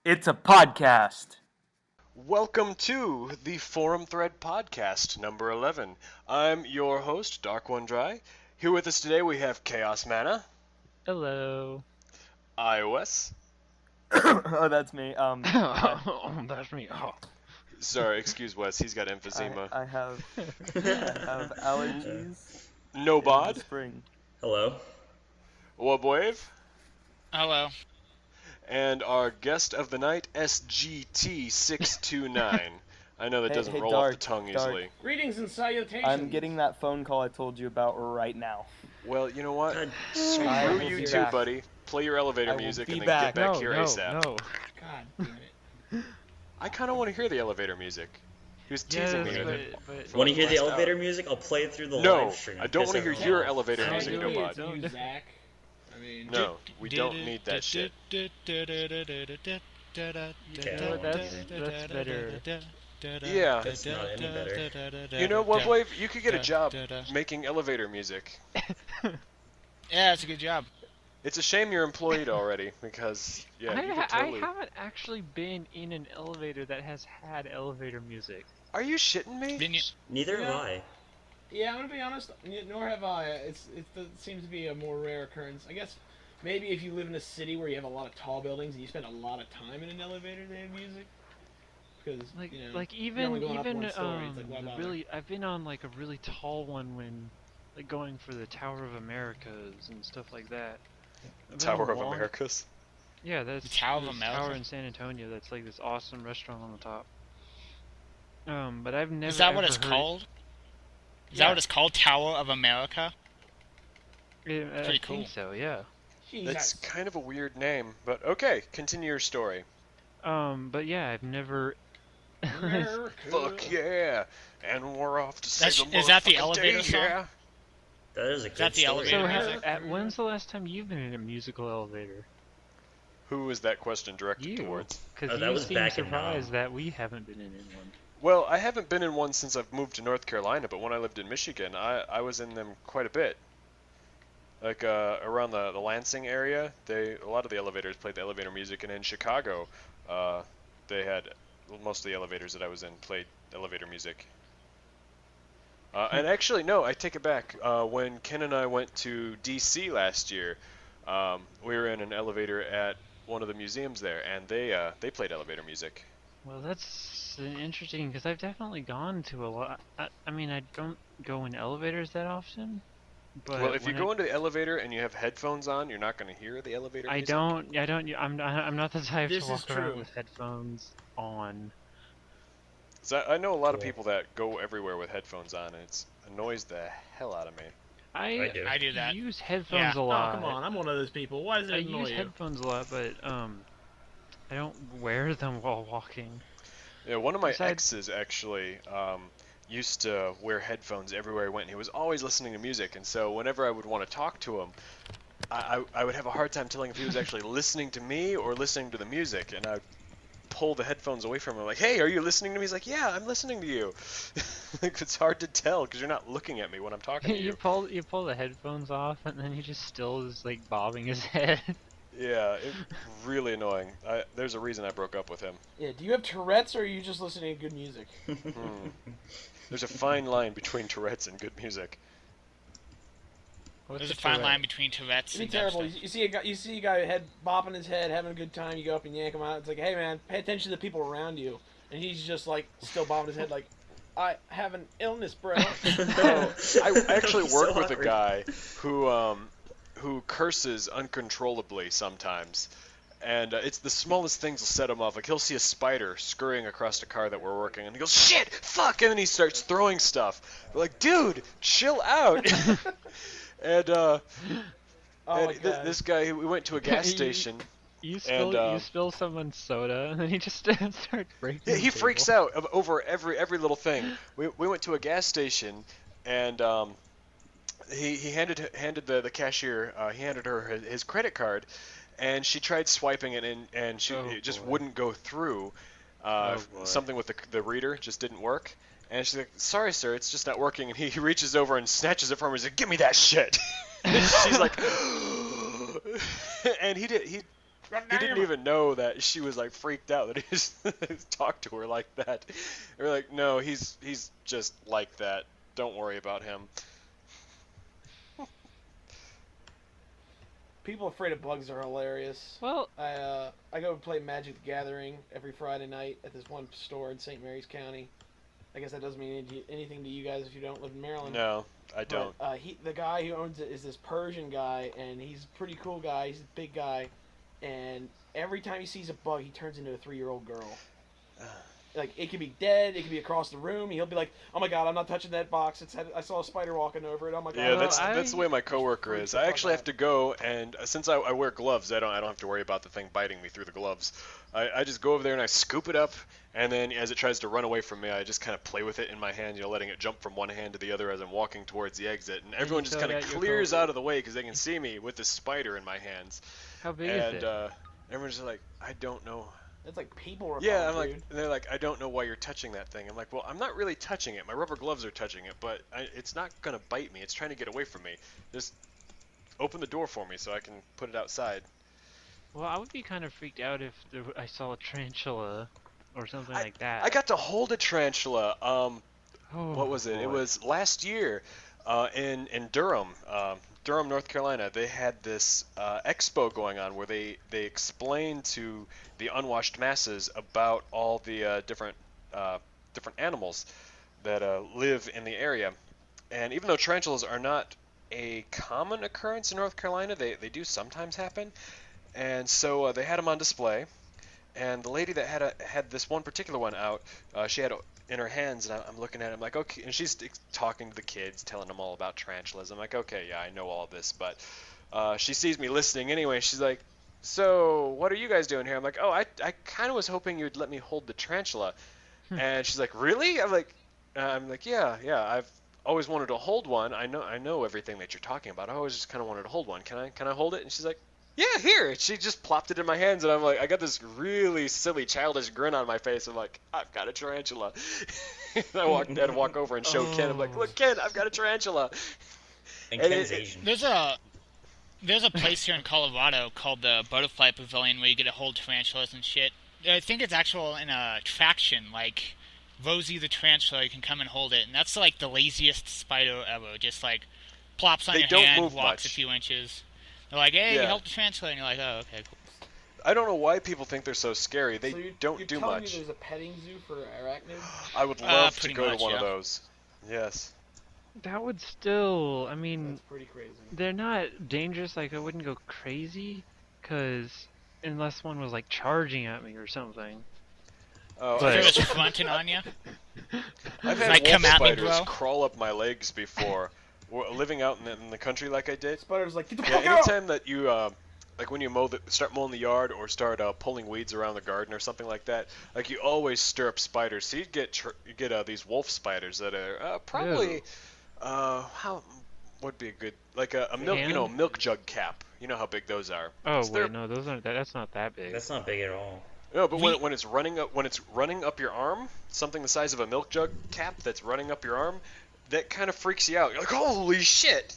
It's a podcast. Welcome to the Forum Thread Podcast, number 11. I'm your host, Dark One Dry. Here with us today we have Chaos Mana, Hello. iOS. Oh, that's me. That's me. Oh. Sorry, excuse Wes, he's got emphysema. I have allergies. No in bod. the spring. Hello. Wubwave. Hello. And our guest of the night, SGT629. I know that doesn't Hey, roll Dark, off the tongue Dark. easily. Greetings and salutations. I'm getting that phone call I told you about right now. Well, you know what? God, I Screw will you be too, back. buddy. Play your elevator I will music be and then back. get back No, here no, ASAP. no. God damn it. I kind of want to hear the elevator music. He was teasing me with it. but for Want to the hear the last elevator hour. music? I'll play it through the No, live stream. I don't want to hear Piss your everyone off. elevator How music, do no we bod. do, Zach? I mean, No, we don't need that shit. You can't. That's better. Yeah. It's not any better. You know what, Wave? You could get a job making elevator music. Yeah, it's a good job. It's a shame you're employed already, because, yeah, you could totally... I haven't actually been in an elevator that has had elevator music. Are you shitting me? Didn't you? Neither have Yeah. I. yeah, I'm gonna be honest. Nor have I. It seems to be a more rare occurrence. I guess maybe if you live in a city where you have a lot of tall buildings and you spend a lot of time in an elevator, they have music. Because Like you know, like you're only even going up one story. It's like, why the bother? really I've been on like a really tall one when like going for the Tower of Americas and stuff like that. I've been on Tower of long- Americas? Yeah, that's The Tower of this America? tower in San Antonio. That's like this awesome restaurant on the top. But I've never. Is that what ever it's heard- called? Is Yeah. that what it's called? Tower of America? Yeah, I Pretty think cool. so, yeah. That's Jesus. kind of a weird name, but okay, continue your story. But yeah, I've never. America. Fuck yeah! And we're off to That's- save the is that the motherfucking elevator day, song? yeah? That is a good that the story. So, elevator music? when's the last time you've been in a musical elevator? Who was that question directed You. towards? Because Oh, that you was seem back in, surprised that we haven't been in one. Well, I haven't been in one since I've moved to North Carolina, but when I lived in Michigan, I was in them quite a bit. Like around the Lansing area, a lot of the elevators played the elevator music, and in Chicago, they had most of the elevators that I was in played elevator music. And actually, no, I take it back. When Ken and I went to DC last year, we were in an elevator at one of the museums there, and they played elevator music. Well, that's interesting because I've definitely gone to a lot. I mean, I don't go in elevators that often. But Well, if you when go into the elevator and you have headphones on, you're not going to hear the elevator I music. don't. I'm not the type This to is walk around true. with headphones on. So I know a lot of Cool. people that go everywhere with headphones on, and it annoys the hell out of me. I do. I do that. use headphones Yeah. a Oh, lot. come on. I'm one of those people. Why does it I annoy use you? headphones a lot, but I don't wear them while walking. Yeah, one of my Besides- exes actually used to wear headphones everywhere he went. And he was always listening to music, and so whenever I would want to talk to him, I would have a hard time telling if he was actually listening to me or listening to the music, and I'd pull the headphones away from him, like, "Hey, are you listening to me?" He's like, "Yeah, I'm listening to you." Like, it's hard to tell because you're not looking at me when I'm talking to you you. pull the headphones off, and then he just still is like bobbing his head. Yeah, it's really annoying. There's a reason I broke up with him. Yeah, do you have Tourette's or are you just listening to good music? Hmm. There's a fine line between Tourette's and good music. What's There's a the fine Tourette? line between Tourette's It'd and be terrible. dubstep. You see a guy head bopping his head, having a good time. You go up and yank him out. It's like, hey man, pay attention to the people around you. And he's just like still bobbing his head, like, I have an illness, bro. Oh, I actually So work with a awkward. guy who curses uncontrollably sometimes, and it's the smallest things will set him off. Like he'll see a spider scurrying across a car that we're working, and he goes, "Shit, fuck!" and then he starts throwing stuff. We're like, "Dude, chill out." And Oh my and god. this guy, we went to a gas station. You spill And, you spill someone's soda, and then he just starts breaking. Yeah, the he freaks table. out over every little thing. We went to a gas station, and he handed the cashier he handed her his credit card, and she tried swiping it and it just boy. wouldn't go through. Oh, boy. Something with the reader just didn't work. And she's like, "Sorry, sir, it's just not working." And he reaches over and snatches it from her. He's like, "Give me that shit." And she's like, and he He didn't even know that she was like freaked out that he just talked to her like that. We're like, no, he's just like that. Don't worry about him. People afraid of bugs are hilarious. Well, I go and play Magic the Gathering every Friday night at this one store in St. Mary's County. I guess that doesn't mean anything to you guys if you don't live in Maryland. No, I don't. But, the guy who owns it is this Persian guy, and he's a pretty cool guy. He's a big guy, and every time he sees a bug, he turns into a 3-year-old girl. Like, it could be dead, it could be across the room. He'll be like, "Oh my God, I'm not touching that box. I saw a spider walking over it. Oh my God." Yeah, Well, that's the way my coworker is. I actually have to go, and since I wear gloves, I don't have to worry about the thing biting me through the gloves. I just go over there and I scoop it up, and then as it tries to run away from me, I just kind of play with it in my hand, letting it jump from one hand to the other as I'm walking towards the exit, and everyone just kind of clears out of the way because they can see me with this spider in my hands. how big is it? And everyone's just like, I don't know. It's like people Yeah, I'm dude. like, and they're like, I don't know why you're touching that thing. I'm like, well, I'm not really touching it. My rubber gloves are touching it, but it's not gonna bite me. It's trying to get away from me. Just open the door for me so I can put it outside. Well, I would be kind of freaked out if I saw a tarantula or something like that. I got to hold a tarantula. Oh, What was it? It boy. was last year in Durham, Durham, North Carolina. They had this expo going on where they explained to the unwashed masses about all the different animals that live in the area. And even though tarantulas are not a common occurrence in North Carolina, they do sometimes happen. And so they had them on display. And the lady that had this one particular one out, she had it in her hands, and I'm looking at it, I'm like, okay, and she's talking to the kids, telling them all about tarantulas. I'm like, okay, yeah, I know all this, but she sees me listening anyway. She's like, so what are you guys doing here? I'm like, oh, I kind of was hoping you'd let me hold the tarantula. And she's like, really? I'm like, yeah, I've always wanted to hold one. I know everything that you're talking about. I always just kind of wanted to hold one. Can I hold it? And she's like, yeah, here. She just plopped it in my hands, and I'm like, I got this really silly, childish grin on my face. I'm like, I've got a tarantula. And I had to walk over and show Ken. I'm like, look, Ken, I've got a tarantula. And And Ken's it- Asian. There's a place here in Colorado called the Butterfly Pavilion where you get to hold tarantulas and shit. I think it's actual in a attraction, like Rosie the tarantula. You can come and hold it, and that's like the laziest spider ever. Just like plops on They your don't hand, move walks much. a few inches. They're like, "Hey, Yeah. you helped the tarantula," and you're like, "Oh, okay, cool." I don't know why people think they're so scary. They So you're don't you're do telling much. Me there's a petting zoo for arachnids? I would love to pretty go much, to one of yeah. those. Yes. That would still, I mean, That's pretty crazy. they're not dangerous. Like, I wouldn't go crazy, because unless one was like charging at me or something. Oh, But- If it was fronting on you. I've had Like, wolf come at me, spiders bro. crawl up my legs before. Living out in the country like I did. Spider's like, get the Yeah, fuck out! anytime that you like when you start mowing the yard or start pulling weeds around the garden or something like that, like you always stir up spiders. So you get these wolf spiders that are probably Ew. how would be a good like a milk Hand? milk jug cap. You know how big those are. Oh So they're- wait, no, those aren't. That's not that big. That's not big at all. No, but when it's running up your arm, something the size of a milk jug cap that's running up your arm, that kind of freaks you out. You're like, holy shit!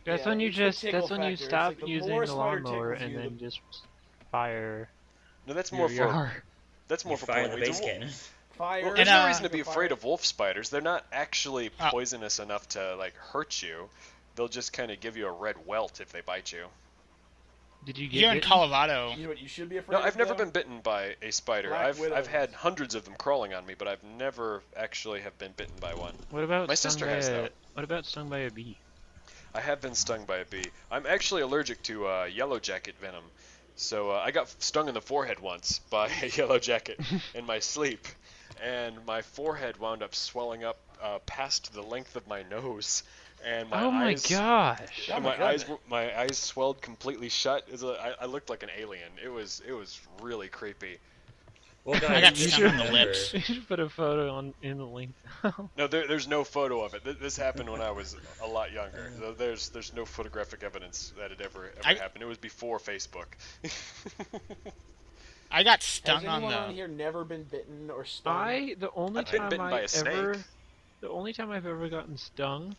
That's Yeah, when you it's the just. tickle That's when you factor. It's stop like the using more the spider lawnmower tickles and you, then just fire No, that's your more for yard. that's more You for fire pulling the weeds. base cannon. Fire. Well, there's And, no reason to be fire. afraid of wolf spiders. They're not actually Oh. poisonous enough to like hurt you. They'll just kind of give you a red welt if they bite you. Did you get Here in bitten? Colorado, You know what you should be afraid No, of? I've never though? been bitten by a spider. Black I've widows. had hundreds of them crawling on me, but I've never actually have been bitten by one. What about My stung sister by has, a, though. What about stung by a bee? I have been stung by a bee. I'm actually allergic to yellow jacket venom. So I got stung in the forehead once by a yellow jacket in my sleep, and my forehead wound up swelling up past the length of my nose, and my Oh my eyes. gosh! Oh And my my eyes swelled completely shut. I looked like an alien. It was really creepy. Well, guys, I got you stung should on the remember- lips. You should put a photo in the link. No, there's no photo of it. This happened when I was a lot younger. There's no photographic evidence that it ever I- happened. It was before Facebook. I got Has stung on anyone on the. here never been bitten or stung? The only I've been time bitten by a I've snake. ever, the only time I've ever gotten stung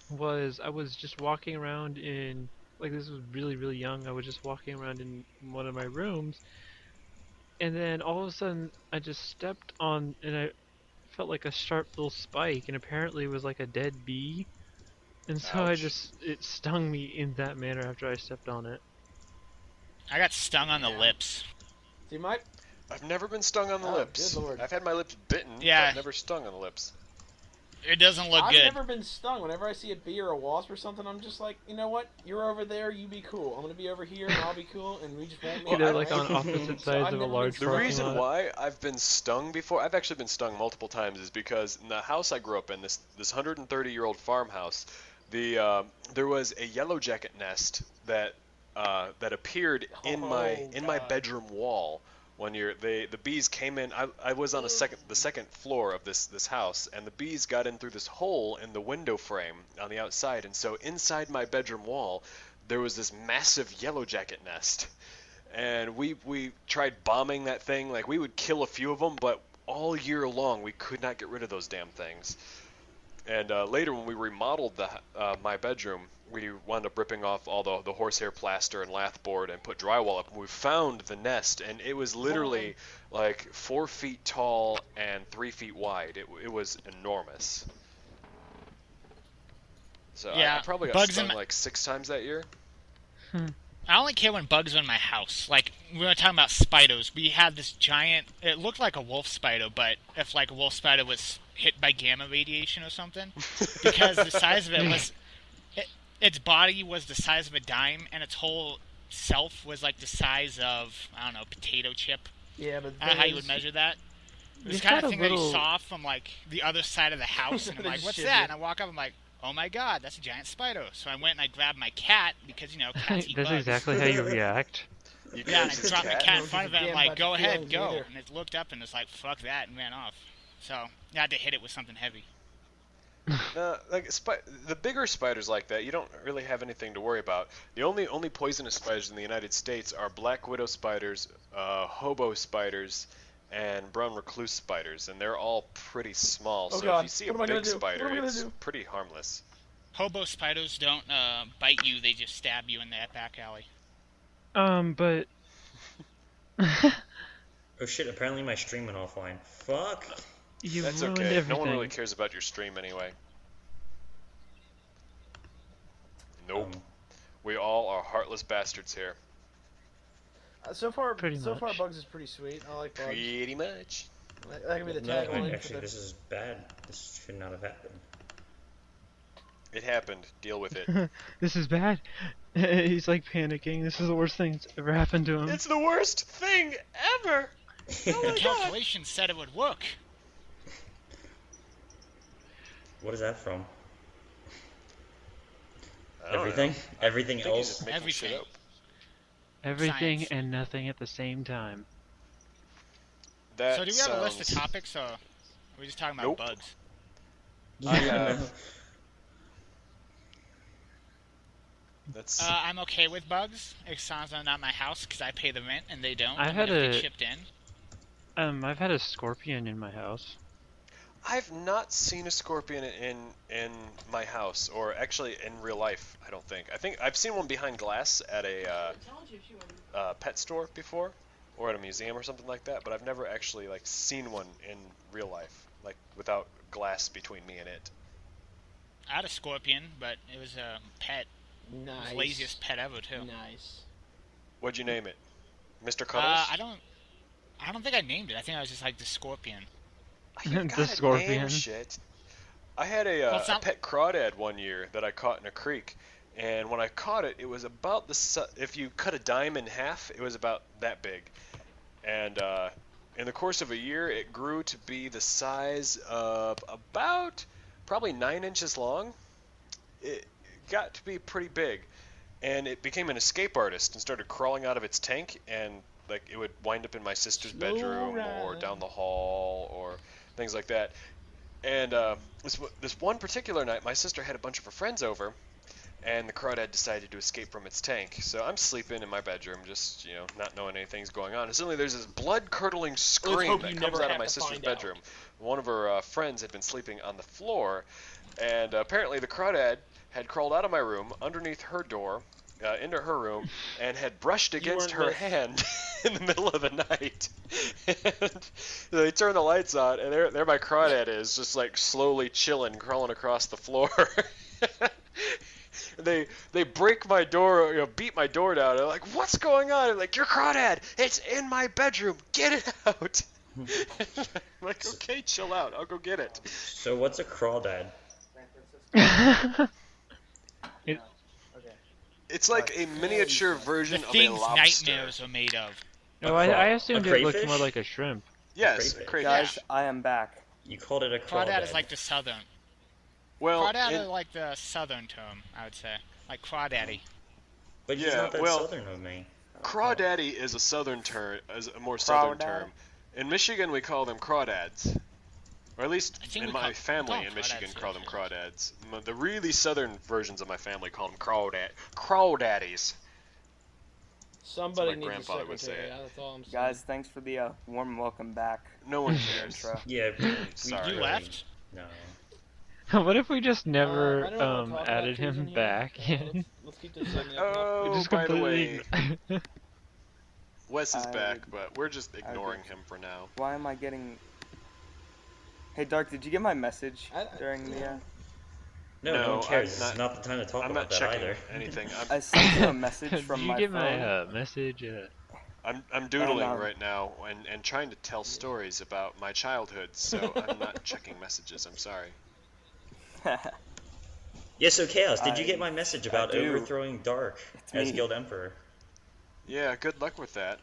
was I was just walking around in like this was really, really young. I was just walking around in one of my rooms, and then all of a sudden I just stepped on, and I felt like a sharp little spike, and apparently it was like a dead bee. And so Ouch. it stung me in that manner after I stepped on it. I got stung on the Yeah. lips. See, my I've never been stung on the Oh, lips. good lord. I've had my lips bitten, Yeah. but never stung on the lips. It doesn't look I've good. never been stung. Whenever I see a bee or a wasp or something, I'm just like, you know what? You're over there, you be cool. I'm gonna be over here, and I'll be cool, and we just won't meet. They're I've- like on opposite So sides I've of a never large been The parking reason lot. why I've been stung before, I've actually been stung multiple times, is because in the house I grew up in, this 130-year-old farmhouse, there was a yellow jacket nest that appeared in my God. bedroom wall. One year, the bees came in. I was on the second floor of this house, and the bees got in through this hole in the window frame on the outside, and so inside my bedroom wall, there was this massive yellow jacket nest, and we tried bombing that thing. Like, we would kill a few of them, but all year long we could not get rid of those damn things. And later, when we remodeled my bedroom, we wound up ripping off all the horsehair plaster and lath board and put drywall up. And we found the nest, and it was literally like 4 feet tall and 3 feet wide. It was enormous. So Yeah, I probably got bugs in stung my- like 6 times that year. I only care when bugs are in my house. Like, we were talking about spidos. We had this giant... It looked like a wolf spider, but if, like, a wolf spider was hit by gamma radiation or something. Because the size of it was... its body was the size of a dime, and its whole self was, like, the size of, I don't know, potato chip. Yeah, but I don't know how you would measure that. It was You've the kind got of a thing that you little- saw from, like, the other side of the house, and I'm like, what's Shit, that? yeah. And I walk up, I'm like, oh my god, that's a giant spider. So I went and I grabbed my cat, because, you know, cats eat That's bugs. exactly how you react. You Yeah, and I guys, this dropped my cat? cat in front of it, and I'm Damn like, about go the ahead, feelings go. either. And it looked up and was like, fuck that, and ran off. So, I had to hit it with something heavy. Like the bigger spiders like that, you don't really have anything to worry about. The only poisonous spiders in the United States are black widow spiders, hobo spiders, and brown recluse spiders, and they're all pretty small. Oh So God, if you see a what am I gonna big do? What am spider, I gonna it's do? pretty harmless. Hobo spiders don't bite you, they just stab you in that back alley. But Oh shit, apparently my stream went offline. Fuck. you That's ruined okay. everything. No one really cares about your stream anyway. Nope. Um, We all are heartless bastards here. So far, Pretty so far, much. Bugs is pretty sweet. I like Bugs. Pretty much. That could be the no, tagline. actually, this is bad. This should not have happened. It happened. Deal with it. This is bad. He's like panicking. This is the worst thing that's ever happened to him. It's the worst thing ever! The calculations said it would work. What is that from? I don't know. Everything? Everything I think he's else? just making shit Everything. up. Everything Science. and nothing at the same time. That So do we have a list of sounds- topics, or are we just talking about Nope. bugs? I have. That's I'm okay with bugs, as long as they're not my house, because I pay the rent and they don't. I and had if they a- chipped in. I've had a scorpion in my house. I've not seen a scorpion in my house, or actually in real life. I don't think. I think I've seen one behind glass at a pet store before, or at a museum or something like that. But I've never actually like seen one in real life, like without glass between me and it. I had a scorpion, but it was a pet. It was Nice. the laziest pet ever, too. Nice. What'd you name it? Mr. Cuddles? I don't think I named it. I think I was just like the scorpion. You The gotta scorpion. name shit. I had Well, it's a not- pet crawdad one year that I caught in a creek, and when I caught it, it was about if you cut a dime in half, it was about that big. And in the course of a year, it grew to be the size of about probably 9 inches long. It got to be pretty big, and it became an escape artist and started crawling out of its tank, and like it would wind up in my sister's Slow bedroom or ride. down the hall or things like that. And this one particular night, my sister had a bunch of her friends over, and the crawdad decided to escape from its tank. So I'm sleeping in my bedroom, just not knowing anything's going on. And suddenly there's this blood-curdling scream hope that you comes never out of have my to sister's find out. bedroom. One of her friends had been sleeping on the floor, and apparently the crawdad had crawled out of my room underneath her door into her room and had brushed against her weren't hand in the middle of the night. And they turn the lights on, and there my crawdad is, just like slowly chilling, crawling across the floor. They break my door, beat my door down. They're like, "What's going on?" I'm like, "Your crawdad! It's in my bedroom. Get it out!" I'm like, "Okay, chill out. I'll go get it." So what's a crawdad? It's like a miniature The version of a things lobster. nightmares are made of. No, A I assumed a it looked crayfish? more like a shrimp. Yes, Crayfish. crayfish. Guys, I am back. You called it a crawdad. Crawdad is like the southern. Well, Crawdad in- is like the southern term, I would say. Like crawdaddy. But he's Yeah, not that well- southern of me. crawdaddy is a southern term, as a more southern Crawdad? term. In Michigan, we call them crawdads, or at least I think in we my call family them in Michigan crawdads, call them yeah. crawdads. The really southern versions of my family call them crawdaddies. Somebody my needs a grandfather would say secretary. it. That's all I'm saying. Guys, thanks for the warm welcome back. No one cares. Intro. Yeah, we Sorry. You really- left? No. What if we just I never don't wanna talk about added trees in him here. back in? Let's keep this segment up. Oh, Just by the way, completely. Wes is I back, would- but we're just ignoring agree. him for now. Why am I getting... Hey, Dark, did you get my message I- during the... No, No, no one cares. I'm It's not the time to talk I'm about not that checking either. anything. I sent you a message Did from you my get phone. my message? I'm doodling And, right now and trying to tell stories about my childhood, so I'm not checking messages. I'm sorry. Yeah, so Chaos, did you I- get my message about do. overthrowing Dark It's as me. Guild Emperor? Yeah, good luck with that.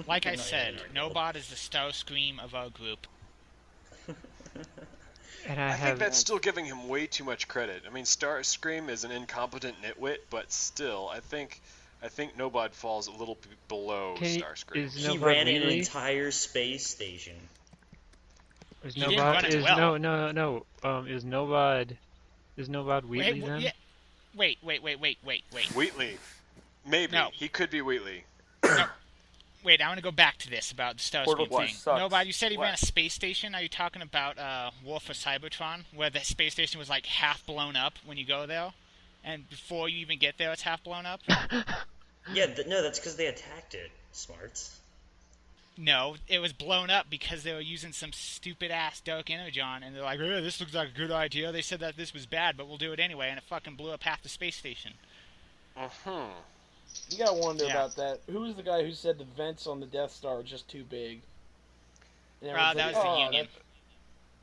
Like I Good night, said, Guild. Nobot is the star scream of our group. And I I think have. that's still giving him way too much credit. I mean, Starscream is an incompetent nitwit, but still, I think Nobod falls a little below Can you- Starscream. is He Nobot ran an really? entire space station. Is He didn't run it is well. no. Is Nobod Wheatley then? yeah. Wait. Wheatley, maybe No. he could be Wheatley. Wait, I want to go back to this about the Portal Starscream Plus thing. sucks. Nobot, you said he ran a What? space station. Are you talking about War for Cybertron, where the space station was like half blown up when you go there, and before you even get there, it's half blown up? Yeah, no, that's because they attacked it. Smarts. No, it was blown up because they were using some stupid ass dark energon, and they're like, "Oh, this looks like a good idea." They said that this was bad, but we'll do it anyway, and it fucking blew up half the space station. You gotta wonder Yeah. about that. Who was the guy who said the vents on the Death Star are just too big? And everyone's That like, was the "Oh, Union.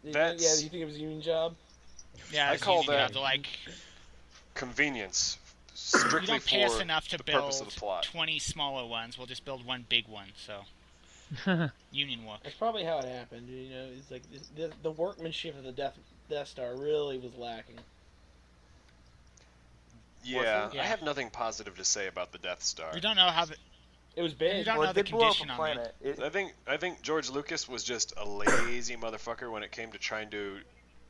that- yeah, That's- you think it was a Union job? Yeah, I it's call union that- jobs. They're like, Convenience, you strictly don't pay us for enough to the purpose of build the plot. 20 smaller ones. We'll just build one big one. So union work. That's probably how it happened. You know, it's like the workmanship of the Death Star really was lacking. Yeah, Yeah. I have nothing positive to say about the Death Star. We don't know how the. It was You big. don't Well, know it the did blow up condition a on it. planet. I think George Lucas was just a lazy motherfucker when it came to trying to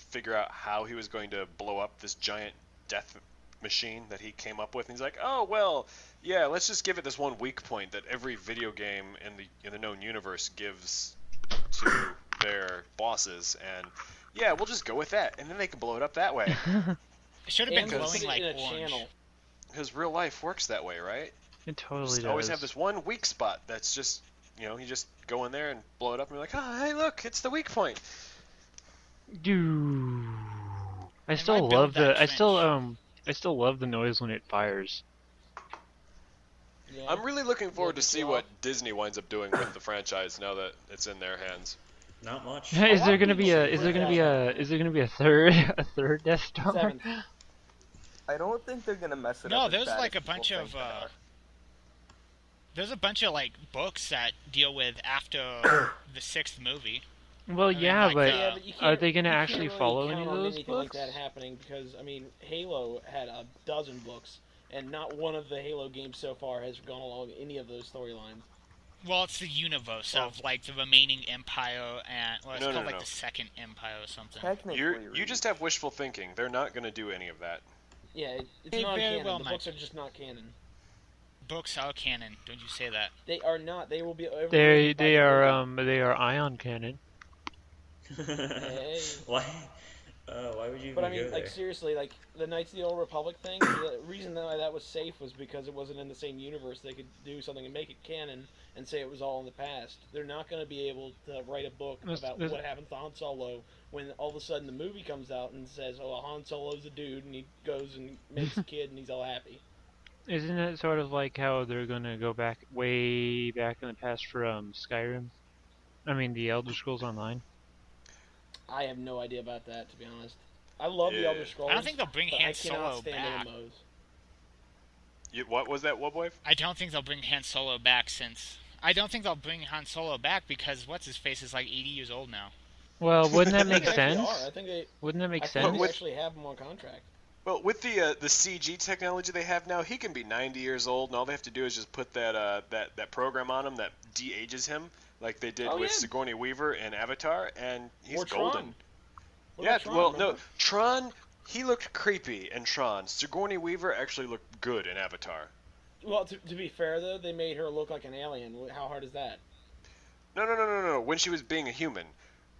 figure out how he was going to blow up this giant death machine that he came up with. And he's like, "Oh well, yeah, let's just give it this one weak point that every video game in the known universe gives to their bosses, and yeah, we'll just go with that, and then they can blow it up that way." It should have been And Because- put glowing it like in a orange. channel. Because real life works that way, right? It totally Just does. always have this one weak spot that's just, you just go in there and blow it up, and you're like, "Oh, hey, look, it's the weak point." Do. I why still build love that the. I still trench? I still love the noise when it fires. Yeah. I'm really looking forward to Love the see plot. what Disney winds up doing with the franchise now that it's in their hands. Not much. Is lot there of gonna be people a? Is there freak gonna be out. a? Is there gonna be a third Death Star? 7. I don't think they're gonna mess it No, up. as there's bad like as a bunch people of think they are. there's a bunch of like books that deal with after the 6th movie. Well, I mean, yeah, like, but Yeah, but you are can't- they gonna you can't actually really follow count any of on those anything books? like that happening because I mean, Halo had a dozen books, and not one of the Halo games so far has gone along any of those storylines. Well, it's the universe of like the remaining empire and well, it's No, called no, like no. the second empire or something. Technically, You Reed. just have wishful thinking. They're not going to do any of that. Yeah, it's They non very canon. well The might. books are just not canon. Books are canon. Don't you say that? They are not. They will be. They overwritten by they are Halo. ion cannon. Hey. Why? Why would you But I even mean, go there? like seriously, like the Knights of the Old Republic thing. The reason why that was safe was because it wasn't in the same universe. They could do something and make it canon and say it was all in the past. They're not going to be able to write a book about what happened to Han Solo when all of a sudden the movie comes out and says, "Oh, Han Solo's a dude," and he goes and makes a kid and he's all happy. Isn't it sort of like how they're gonna go back way back in the past for Skyrim? I mean, the Elder Scrolls Online. I have no idea about that, to be honest. I love the Yeah. Elder Scrolls. I don't think they'll bring but Han I cannot Solo stand back. MMOs. What was that, Wobwife? I don't think they'll bring Han Solo back I don't think they'll bring Han Solo back because what's his face is like 80 years old now. Well, wouldn't that I make think they actually sense? are. I think they. Wouldn't that make I think sense? they actually have him on contract. Well, with the CG technology they have now, he can be 90 years old, and all they have to do is just put that program on him that de-ages him, like they did Oh, with yeah. Sigourney Weaver in Avatar, and he's Or golden. Tron. What Yeah, about Tron, well, no, remember? Tron, he looked creepy in Tron. Sigourney Weaver actually looked good in Avatar. Well, to be fair though, they made her look like an alien. How hard is that? No. When she was being a human,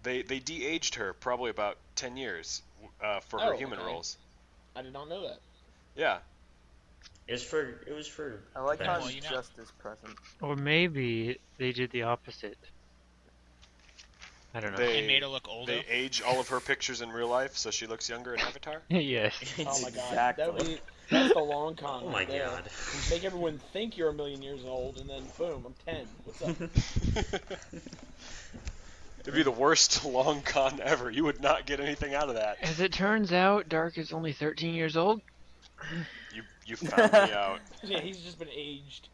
they de-aged her probably about 10 years for her Oh, human okay. roles. I did not know that. Yeah. It was for. I like how Well, it's you know. just as present. Or maybe they did the opposite. I don't know. They made her look older. They age all of her pictures in real life, so she looks younger in Avatar. Yes. Oh my god, Exactly. that's the long con. Oh right my there. god. Make everyone think you're a million years old, and then boom, I'm 10. What's up? It'd be the worst long con ever. You would not get anything out of that. As it turns out, Dark is only 13 years old. You found me out. Yeah, he's just been aged.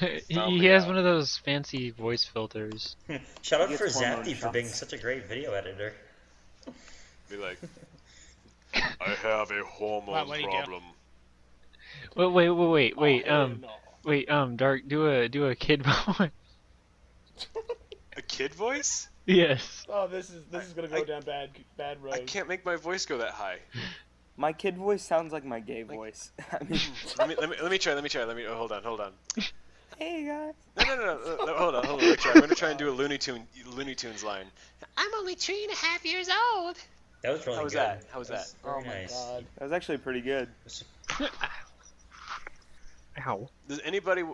he Found me has out. one of those fancy voice filters. Shout out He for gets hormone Zapty for being shots. such a great video editor. Be like, I have a hormone where'd he go? problem. Wait, Oh, no. wait, Dark, do a kid voice. A kid voice? Yes. Oh, this is gonna go I- down bad road. I can't make my voice go that high. My kid voice sounds like my gay voice. I mean, Let me try. Oh, hold on. hey guys. No, hold on. Let me try. I'm gonna try and do a Looney Tunes line. I'm only 3.5 years old. That was really How was good. that? How was that? Very Oh my nice. god. That was actually pretty good. Ow. Does anybody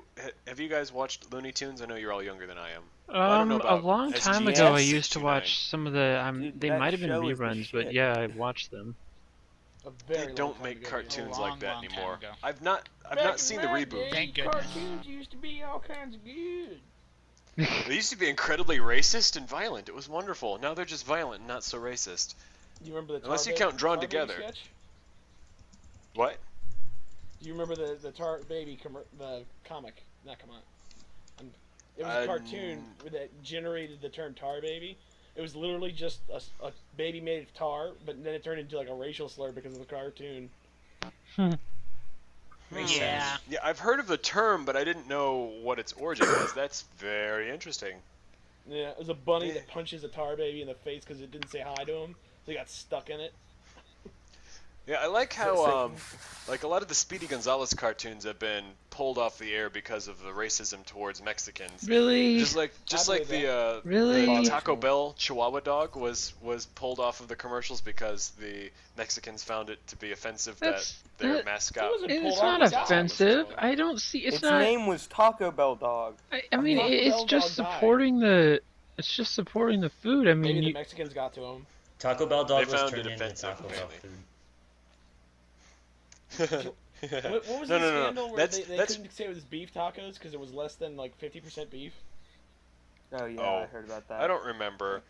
have you guys watched Looney Tunes? I know you're all younger than I am. I don't know A about long time SG ago, I Yes. used to watch some of the. Dude, They that might have been show is the reruns, but shit. yeah, I watched them. A very They long don't time make ago, yeah. cartoons A long, like that long time anymore. ago. I've not Back in seen the my reboot. day, Thank goodness. Cartoons used to be all kinds of good. They used to be incredibly racist and violent. It was wonderful. Now they're just violent and not so racist. Do you remember the Unless you Tar count Baby- Drawn Tar Baby Together. sketch? What? Do you remember the Tar Baby the comic? Not come on. It was a cartoon that generated the term Tar Baby. It was literally just a baby made of tar, but then it turned into like a racial slur because of the cartoon. Makes Yeah. sense. Yeah, I've heard of the term, but I didn't know what its origin was. That's very interesting. Yeah, it was a bunny that punches a tar baby in the face because it didn't say hi to him, so he got stuck in it. Yeah, I like how like a lot of the Speedy Gonzalez cartoons have been pulled off the air because of the racism towards Mexicans. Really? Just like believe the Really? the Taco Bell Chihuahua dog was pulled off of the commercials because the Mexicans found it to be offensive That's- that their that- mascot. It wasn't pulled It's off not the dog. offensive. I don't see. It's Its not. name was Taco Bell Dog. I mean, Taco it's Bell just dog died. supporting the. It's just supporting the food. I Maybe mean, the you, Mexicans got to him. Taco Bell dog They was found turned it into offensive, Taco Bell apparently. food. What was No, the no, no. scandal where That's- they that's- couldn't say it was beef tacos because it was less than like 50% beef? Oh yeah, Oh, I heard about that. I don't remember.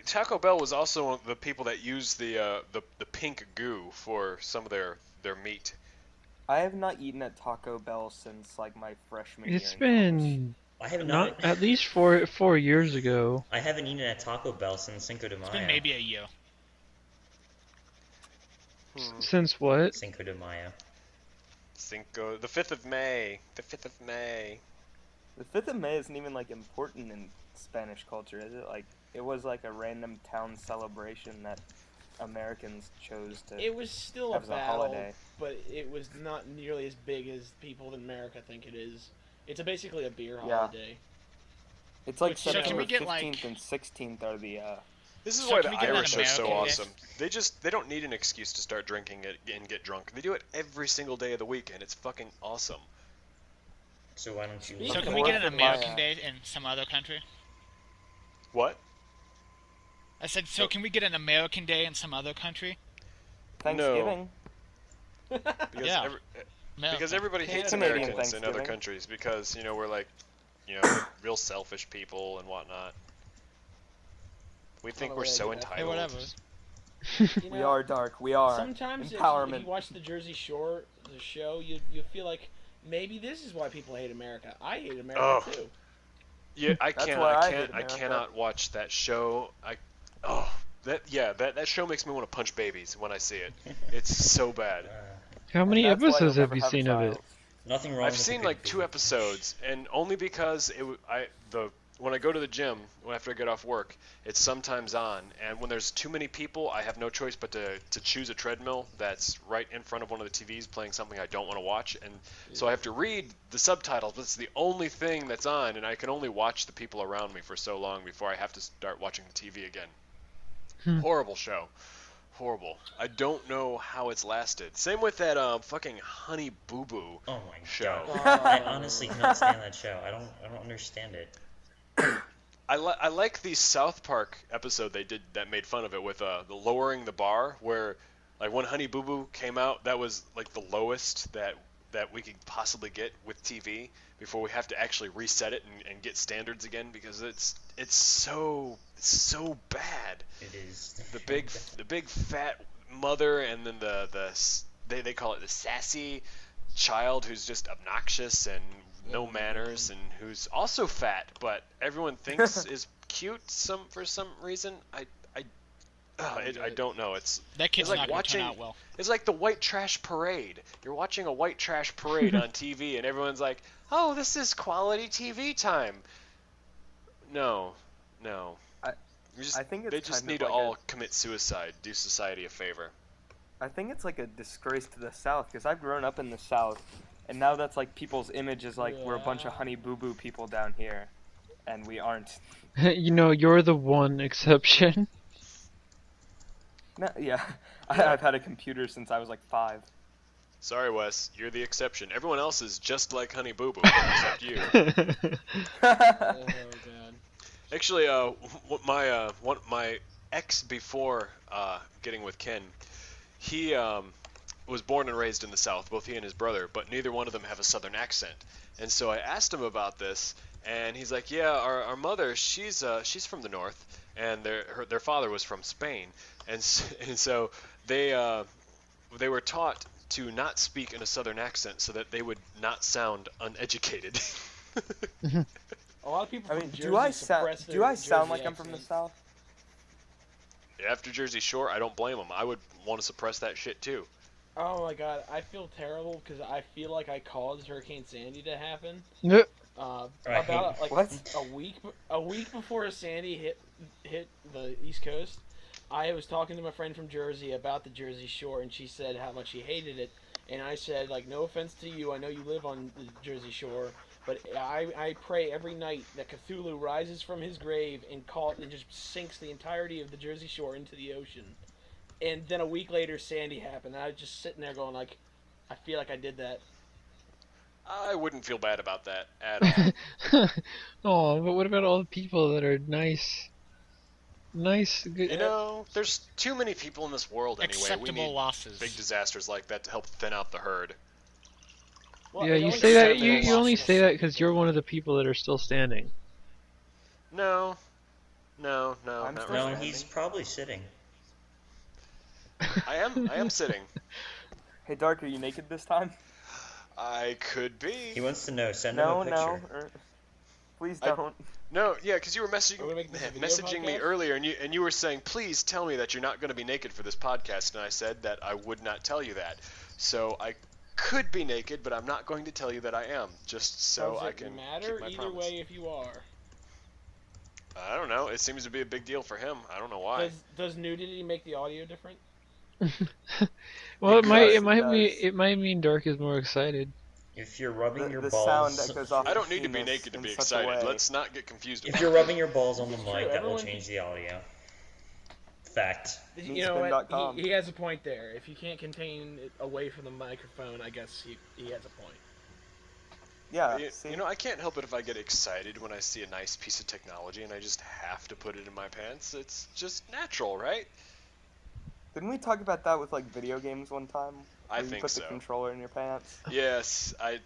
Taco Bell was also one of the people that used the pink goo for some of their meat. I have not eaten at Taco Bell since like my freshman year. it's in college. been I have not not. at least 4 years ago. I haven't eaten at Taco Bell since Cinco de Mayo. It's been maybe a year. Since what? Cinco de Mayo. The 5th of May. The 5th of May. The 5th of May isn't even like important in Spanish culture, is it? Like it was like a random town celebration that Americans chose to It was still a have as a battle, holiday. but it was not nearly as big as people in America think it is. It's basically a beer Yeah. holiday. It's like So can September we get, 15th like- and 16th are the This is So why can the we get an Irish are so American awesome. They don't need an excuse to start drinking it and get drunk. They do it every single day of the week, and it's fucking awesome. So why don't you? So So can can we we get an in my, American Day in some other country? What? I said, so can we get an American Day in some other country? Thanksgiving. Because Yeah. because America. everybody hates Canadian Americans in other Thanksgiving. countries because we're like real selfish people and whatnot. We think Oh, we're yeah, so yeah. Hey, entitled. whatever. You We know, are dark. We are. Sometimes if Empowerment. you watch the Jersey Shore, the show, you feel like maybe this is why people hate America. I hate America Oh. too. Yeah, I That's can't. why I I hate can't. I America. cannot watch that show. That show makes me want to punch babies when I see it. It's so bad. How many That's why you'll episodes have never you a seen of it? child. Nothing wrong. I've with seen the like good 2 food. episodes, and only because when I go to the gym after I get off work, it's sometimes on, and when there's too many people, I have no choice but to choose a treadmill that's right in front of one of the TVs playing something I don't want to watch, and so I have to read the subtitles, but it's the only thing that's on, and I can only watch the people around me for so long before I have to start watching the TV again. Horrible show. Horrible. I don't know how it's lasted. Same with that fucking Honey Boo Boo Oh my show. god! I honestly cannot stand that show. I don't understand it. I like the South Park episode they did that made fun of it with the lowering the bar, where like when Honey Boo Boo came out, that was like the lowest that we could possibly get with TV before we have to actually reset it and get standards again, because it's so bad. It is. The big fat mother, and then they call it the sassy child who's just obnoxious and no manners, and who's also fat, but everyone thinks is cute for some reason. I don't know. That kid's like not going to turn watching- out well. It's like the white trash parade. You're watching a white trash parade on TV, and everyone's like, "Oh, this is quality TV time." No. I think it's They just kind need of to like all commit suicide. Do society a favor. I think it's like a disgrace to the South, because I've grown up in the South, and now that's like people's image is like we're a bunch of Honey Boo Boo people down here, and we aren't. You're the one exception. No, yeah, I've had a computer since I was like 5. Sorry, Wes. You're the exception. Everyone else is just like Honey Boo Boo, except you. Oh god. Actually, my ex before getting with Ken, he was born and raised in the South, both he and his brother, but neither one of them have a Southern accent. And so I asked him about this, and he's like, "Yeah, our mother, she's from the North, and their father was from Spain, and so they were taught to not speak in a Southern accent so that they would not sound uneducated." A lot of people I from mean, Jersey do I suppress their sound Jersey like I'm from the accent. South? After Jersey Shore, I don't blame them. I would want to suppress that shit too. Oh my god, I feel terrible because I feel like I caused Hurricane Sandy to happen. Yep. Right. About like What? a week before Sandy hit the East Coast, I was talking to my friend from Jersey about the Jersey Shore, and she said how much she hated it, and I said, like, no offense to you, I know you live on the Jersey Shore, but I pray every night that Cthulhu rises from his grave and just sinks the entirety of the Jersey Shore into the ocean. And then a week later, Sandy happened, and I was just sitting there going, like, I feel like I did that. I wouldn't feel bad about that at all. Oh, but what about all the people that are nice? Good. You know, there's too many people in this world anyway. We Acceptable need losses. big disasters like that to help thin out the herd. Well, Yeah, it you only say that. takes You only losses. say that because you're one of the people that are still standing. No, I'm not still really. No, he's probably sitting. I am sitting. Hey, Dark, are you naked this time? I could He be. wants to know. Send him No, a picture. Please I- don't. No, yeah, because you were Are we making this a video messaging me podcast? earlier, and you were saying, please tell me that you're not going to be naked for this podcast, and I said that I would not tell you that. So I could be naked, but I'm not going to tell you that I am, just so Does I it can matter keep my either promise. way if you are? I don't know. It seems to be a big deal for him. I don't know why. Does nudity make the audio different? Well, It it does, might it mean Dark is more excited. If you're rubbing your The balls, sound that goes off. I don't the need to be penis naked to in be such a excited. way. Let's not get confused if about you're it. rubbing your balls on the It's true, mic, that will everyone- change the audio. Fact. You know what? Meatspin.com. He has a point there. If you can't contain it away from the microphone, I guess he has a point. Yeah. You know, I can't help it if I get excited when I see a nice piece of technology and I just have to put it in my pants. It's just natural, right? Didn't we talk about that with like video games one time? I Where you think put so. the controller in your pants. Yes, I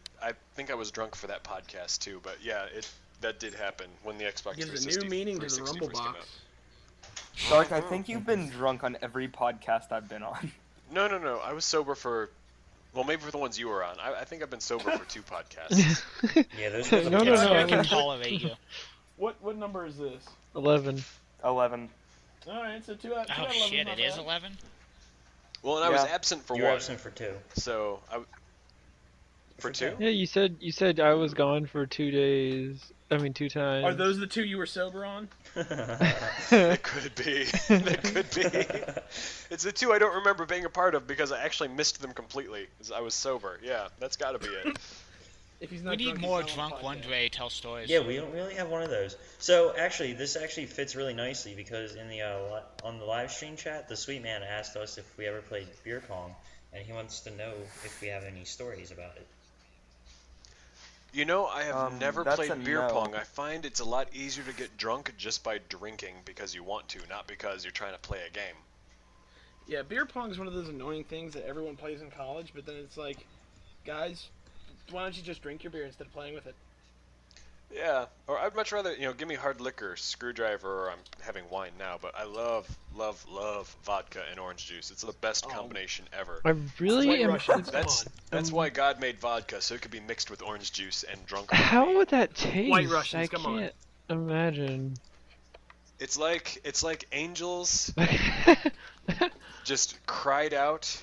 think I was drunk for that podcast too, but yeah, that did happen when the Xbox Gives 360 a new meaning to the 360 Rumble first came box. out. Dark, I think you've been drunk on every podcast I've been on. No. I was sober for, well, maybe for the ones you were on. I think I've been sober for 2 podcasts. Yeah, those were the No, best. I no. can tolerate you. What number is this? 11. 11. All right, so two out. Oh shit, it is 11? Well, and I was Yeah. absent for You were 1, absent for 2. so for 2. Yeah, you said I was gone for 2 days. I mean 2 times. Are those the two you were sober on? It could be. It could be. It's the 2 I don't remember being a part of because I actually missed them completely. 'Cause I was sober. Yeah, that's got to be it. If he's We not need drunk, more he's not on drunk the one podcast. Dre tell stories. Yeah, we don't really have one of those. So actually, this actually fits really nicely because in the on the live stream chat, the sweet man asked us if we ever played beer pong, and he wants to know if we have any stories about it. You know, I have never that's played a beer no. pong. I find it's a lot easier to get drunk just by drinking because you want to, not because you're trying to play a game. Yeah, beer pong is one of those annoying things that everyone plays in college, but then it's like, guys, why don't you just drink your beer instead of playing with it? Yeah, or I'd much rather, give me hard liquor, screwdriver, or I'm having wine now, but I love vodka and orange juice. It's the best Oh. combination ever. I really White am. Russians, come That's on. that's why God made vodka, so it could be mixed with orange juice and drunk. on How me. would that taste? White Russians, I come on. can't imagine. It's like angels just cried out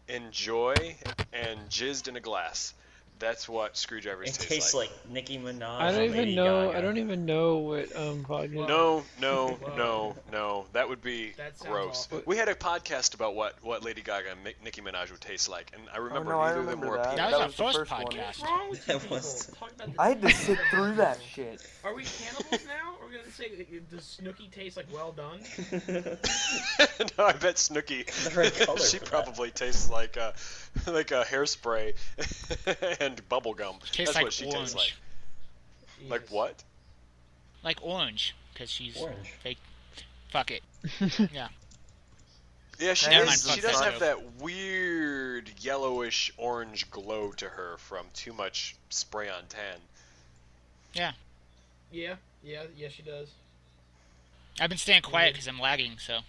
in joy and jizzed in a glass. That's what screwdrivers It taste tastes like Nicki Minaj. I don't and Lady even know. Gaga. I don't even know what vodka. No, Whoa. no. That would be That sounds gross. awful. We had a podcast about what Lady Gaga and Nicki Minaj would taste like, and I remember no, I neither of them remember were that. appealing. That was our was the first first one. podcast. What's wrong with you That people? was- Talk about I had to sit through that shit. Are we cannibals now? Are we gonna say does Snooki taste like well done? No, I bet Snooki. The right color she for that. probably tastes like a hairspray and bubble gum. Tastes That's like what she orange. tastes like. Like Jesus. what? Like orange, because she's Orange. fake. Fuck it. Yeah. Yeah, she Never is. mind, She fuck does that have that weird yellowish orange glow to her from too much spray on tan. Yeah, she does. I've been staying quiet because I'm lagging, so.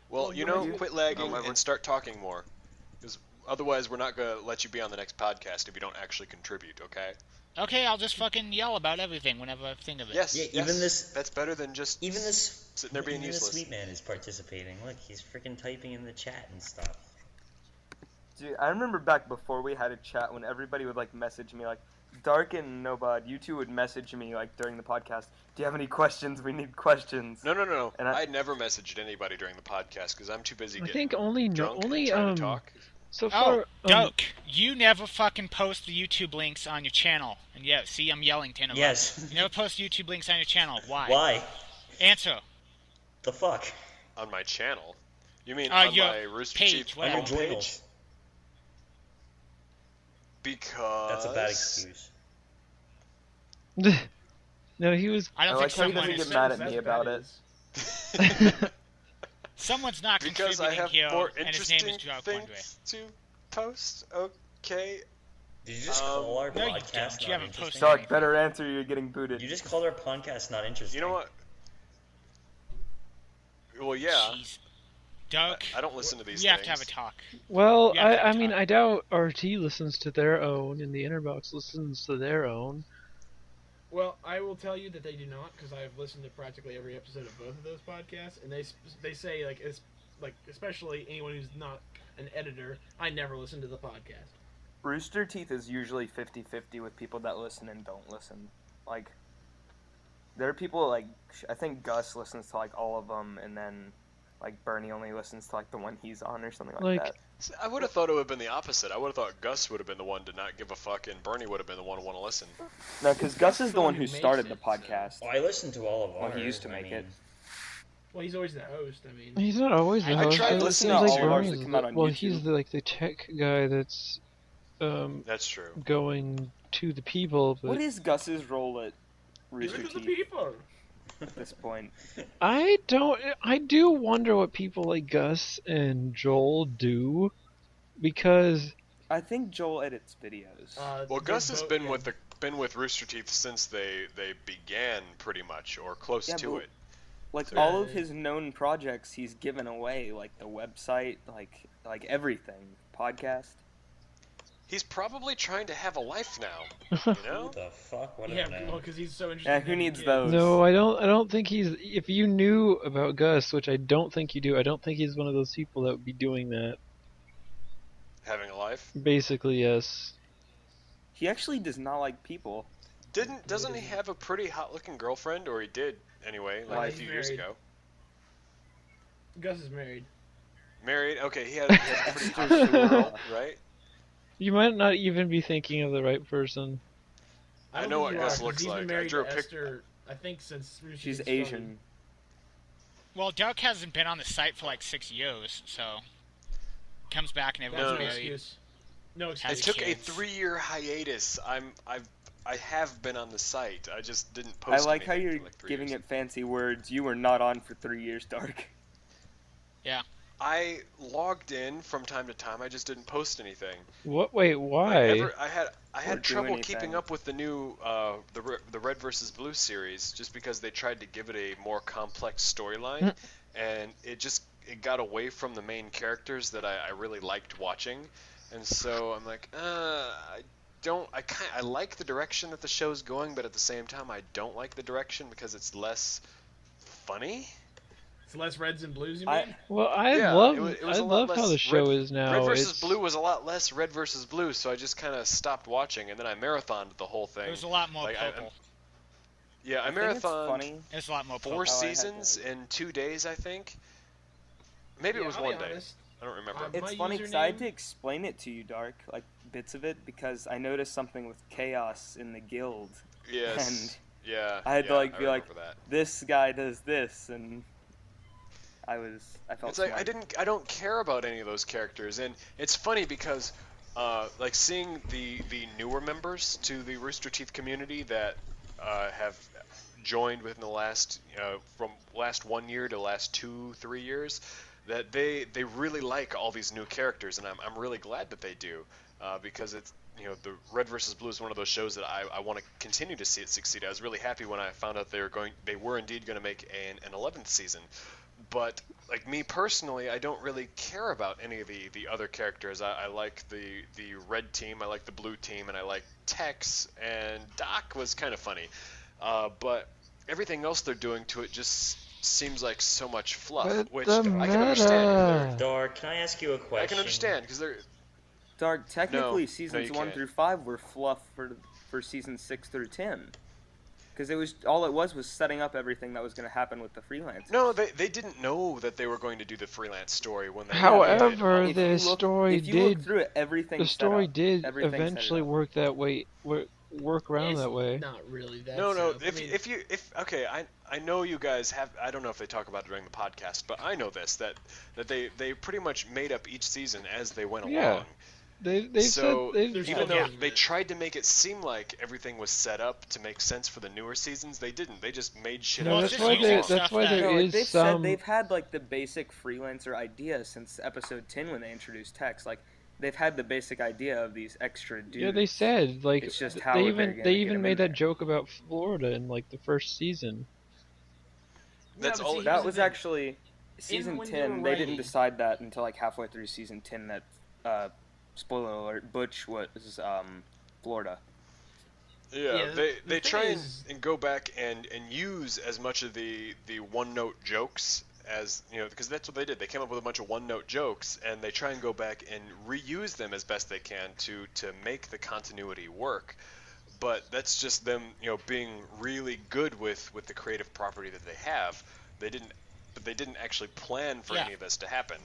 Well, quit lagging However- and start talking more. Because otherwise, we're not going to let you be on the next podcast if you don't actually contribute, okay? Okay, I'll just fucking yell about everything whenever I think of it. Yes, Yeah, yes. even this- That's better than just Even this sitting there being even useless. the sweet man is participating. Look, he's freaking typing in the chat and stuff. Dude, I remember back before we had a chat when everybody would like message me like, Dark and Nobod, you two would message me like during the podcast. Do you have any questions? We need questions. No. And I never messaged anybody during the podcast because I'm too busy I getting think only drunk only and trying to talk. so Oh, far. Doke, you never fucking post the YouTube links on your channel. And yeah, see, I'm yelling 10 of Yes. You never post YouTube links on your channel. Why? Why? Answer. The fuck? On my channel? You mean Uh, on your my Rooster page, Teeth whatever. On your homepage? journals. Because That's a bad excuse. No, he was. I I don't like think how he someone doesn't is. get mad at That's me bad about it. it. Someone's not because I contributing have here, more and his name interesting is Jock Wondre. things to post. Okay. Did you just call our No, you podcast don't. You not haven't interesting? posted Dark, better answer. You're getting booted. You just called our podcast not interesting. You know what? Well, yeah. Jeez. Doug, I don't listen to these we have things. to have a talk. Well, You have to I have mean, time. I doubt RT listens to their own, and the Innerbox listens to their own. Well, I will tell you that they do not, because I've listened to practically every episode of both of those podcasts, and they say like especially anyone who's not an editor, I never listen to the podcast. Rooster Teeth is usually 50-50 with people that listen and don't listen. Like, there are people like, I think Gus listens to like all of them, and then like Bernie only listens to like the one he's on or something like Like- that. See, I would have thought it would have been the opposite. I would have thought Gus would have been the one to not give a fuck, and Bernie would have been the one to want to listen. No, because Gus is the one who Someone who started the makes it, so- podcast. Oh, I listened to all of Well, ours. he used to I make mean, it. Well, he's always the host. I mean, He's not always the I host. tried It listening seems to like all ours Bernie's that come out on well, he's YouTube. the tech guy that's That's true. going to the people. But What is Gus's role at look Rooster at the Teeth people. at this point? I do wonder what people like Gus and Joel do, because I think Joel edits videos. Well, Gus has been with Rooster Teeth since they began, pretty much, or close Yeah, to but- it. Like So- all of his known projects, he's given away, like the website, like everything, podcast. He's probably trying to have a life now, you know? What the fuck? What Yeah, a well, name. because he's so interested. Yeah, in who having needs kids. those? no, I don't think he's. If you knew about Gus, which I don't think you do, I don't think he's one of those people that would be doing that. Having a life. Basically, yes. He actually does not like people. Doesn't he have a pretty hot-looking girlfriend, or he did anyway, like a Like, few years married. ago? Gus is married. Married? Okay, he has a pretty hot girl, right? You might not even be thinking of the right person. I don't know think what you Gus are, 'cause looks he's been like. I married drew a to pic- Esther, I think since Rooster She's Teeth started. Asian. Well, Derek hasn't been on the site for like 6 years, so comes back and That's everyone's no No. married. excuse. No I excuse. took a kids. 3-year hiatus. I have been on the site. I just didn't I post. like how anything you're for like 3 giving years. it fancy words. You were not on for 3 years, Dark. I logged in from time to time. I just didn't post anything. What? Wait, Like, why? I Or had do trouble anything. keeping up with the new the Red versus Blue series, just because they tried to give it a more complex storyline, and it got away from the main characters that I really liked watching, and so I'm like, I like the direction that the show's going, but at the same time I don't like the direction because it's less funny. It's less reds and blues, you I- mean? Well, I Yeah, love it was a I lot love how less the show Red- is now. Red versus It's- Blue was a lot less Red versus Blue, so I just kind of stopped watching, and then I marathoned the whole thing. There was a lot more Like, purple. Yeah, I think it's marathoned funny. There's a lot more purple. 4 I had seasons that. in 2 days, I think. Maybe it was I'll one be day. honest. I don't remember. I'm- It's My funny because I had username- to explain it to you, Dark, like bits of it, because I noticed something with chaos in the guild. Yes. and Yeah. I had to, yeah, like, I be like, remember that. This guy does this, and I felt It's like smart. I don't care about any of those characters, and it's funny because like seeing the newer members to the Rooster Teeth community that have joined within the last from last 1 year to last 2-3 years, that they really like all these new characters, and I'm really glad that they do, because it's the Red versus Blue is one of those shows that I want to continue to see it succeed. I was really happy when I found out they were indeed going to make an 11th season. But like me personally, I don't really care about any of the other characters. I like the red team, I like the blue team, and I like Tex, and Doc was kind of funny. But everything else they're doing to it just seems like so much fluff, But which the I can understand. meta. Dark, can I ask you a question? I can understand because they're Dark, technically no, seasons you 1 can't. through 5 were fluff for seasons 6 through 10. Because it was setting up everything that was going to happen with the freelancers. no, they didn't know that they were going to do the freelance story when they However, If the you look- story if you look did through it, everything the set story up. did Everything set it eventually up. work that way, work around It's that way. Not really. That No, setup. I if mean, if okay, I know you guys have. I don't know if they talk about it during the podcast, but I know this that they pretty much made up each season as they went Yeah. along. They've So, said they've There's Even no though game. they tried to make it seem like everything was set up to make sense for the newer seasons, they didn't. They just made shit No, up. Well, that's it's why just there, using that's stuff why that- there No, is they've some. said they've had like the basic freelancer idea since episode 10 when they introduced Tex. Like they've had the basic idea of these extra dudes. Yeah, they said like It's just how they they're even gonna they get even him made in that there. joke about Florida in like the first season. That's but all. see, That here's was the thing. actually season when they 10. were They didn't writing- decide that until like halfway through season 10 that spoiler alert, Butch was Florida. Yeah, Yeah, they the try thing and, is- and go back and use as much of the one note jokes as because that's what they did. They came up with a bunch of one note jokes and they try and go back and reuse them as best they can to make the continuity work. But that's just them being really good with the creative property that they have. They didn't actually plan for Yeah. any of this to happen.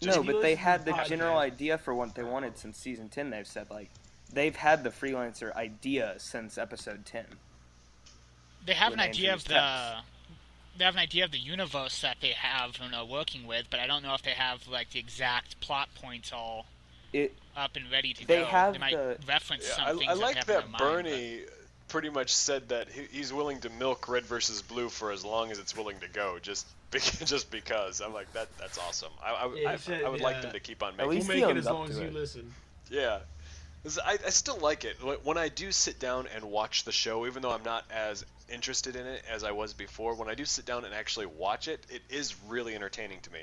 It No, if you but they listen to had the the general podcast- idea for what they wanted since season 10. They've said like they've had the freelancer idea since episode 10. They have when an they idea of introduced they have an idea of the universe that they have and are working with, but I don't know if they have like the exact plot points all up and ready to They go. have they might reference Yeah, some things I like that they have that in their mind, Bernie pretty much said that he's willing to milk Red versus Blue for as long as it's willing to go, just because. I'm like, that's awesome. I would like them to keep on At making. least We'll he make it owns as up long to as you it. listen. Yeah. 'Cause I still like it. When I do sit down and watch the show, even though I'm not as interested in it as I was before, when I do sit down and actually watch it, it is really entertaining to me.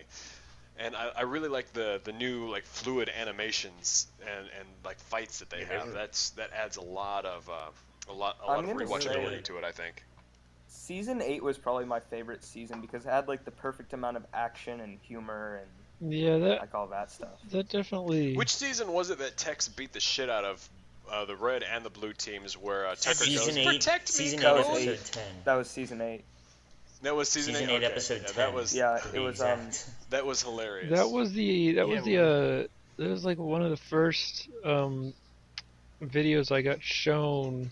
And I really like the new like fluid animations and like fights that they have. That adds a lot of I'm gonna rewatchability say- to it, I think. Season 8 was probably my favorite season because it had like the perfect amount of action and humor and Yeah, like all that stuff. that definitely. Which season was it that Tex beat the shit out of the red and the blue teams where Tucker Season goes, 8, "Protect me, season 8, That was Cody!" episode eight. 10. That was season 8. That was season 8, Season 8, okay. episode Yeah, 10. That was Yeah, to it be was exact. that was hilarious. That was that was like one of the first videos I got shown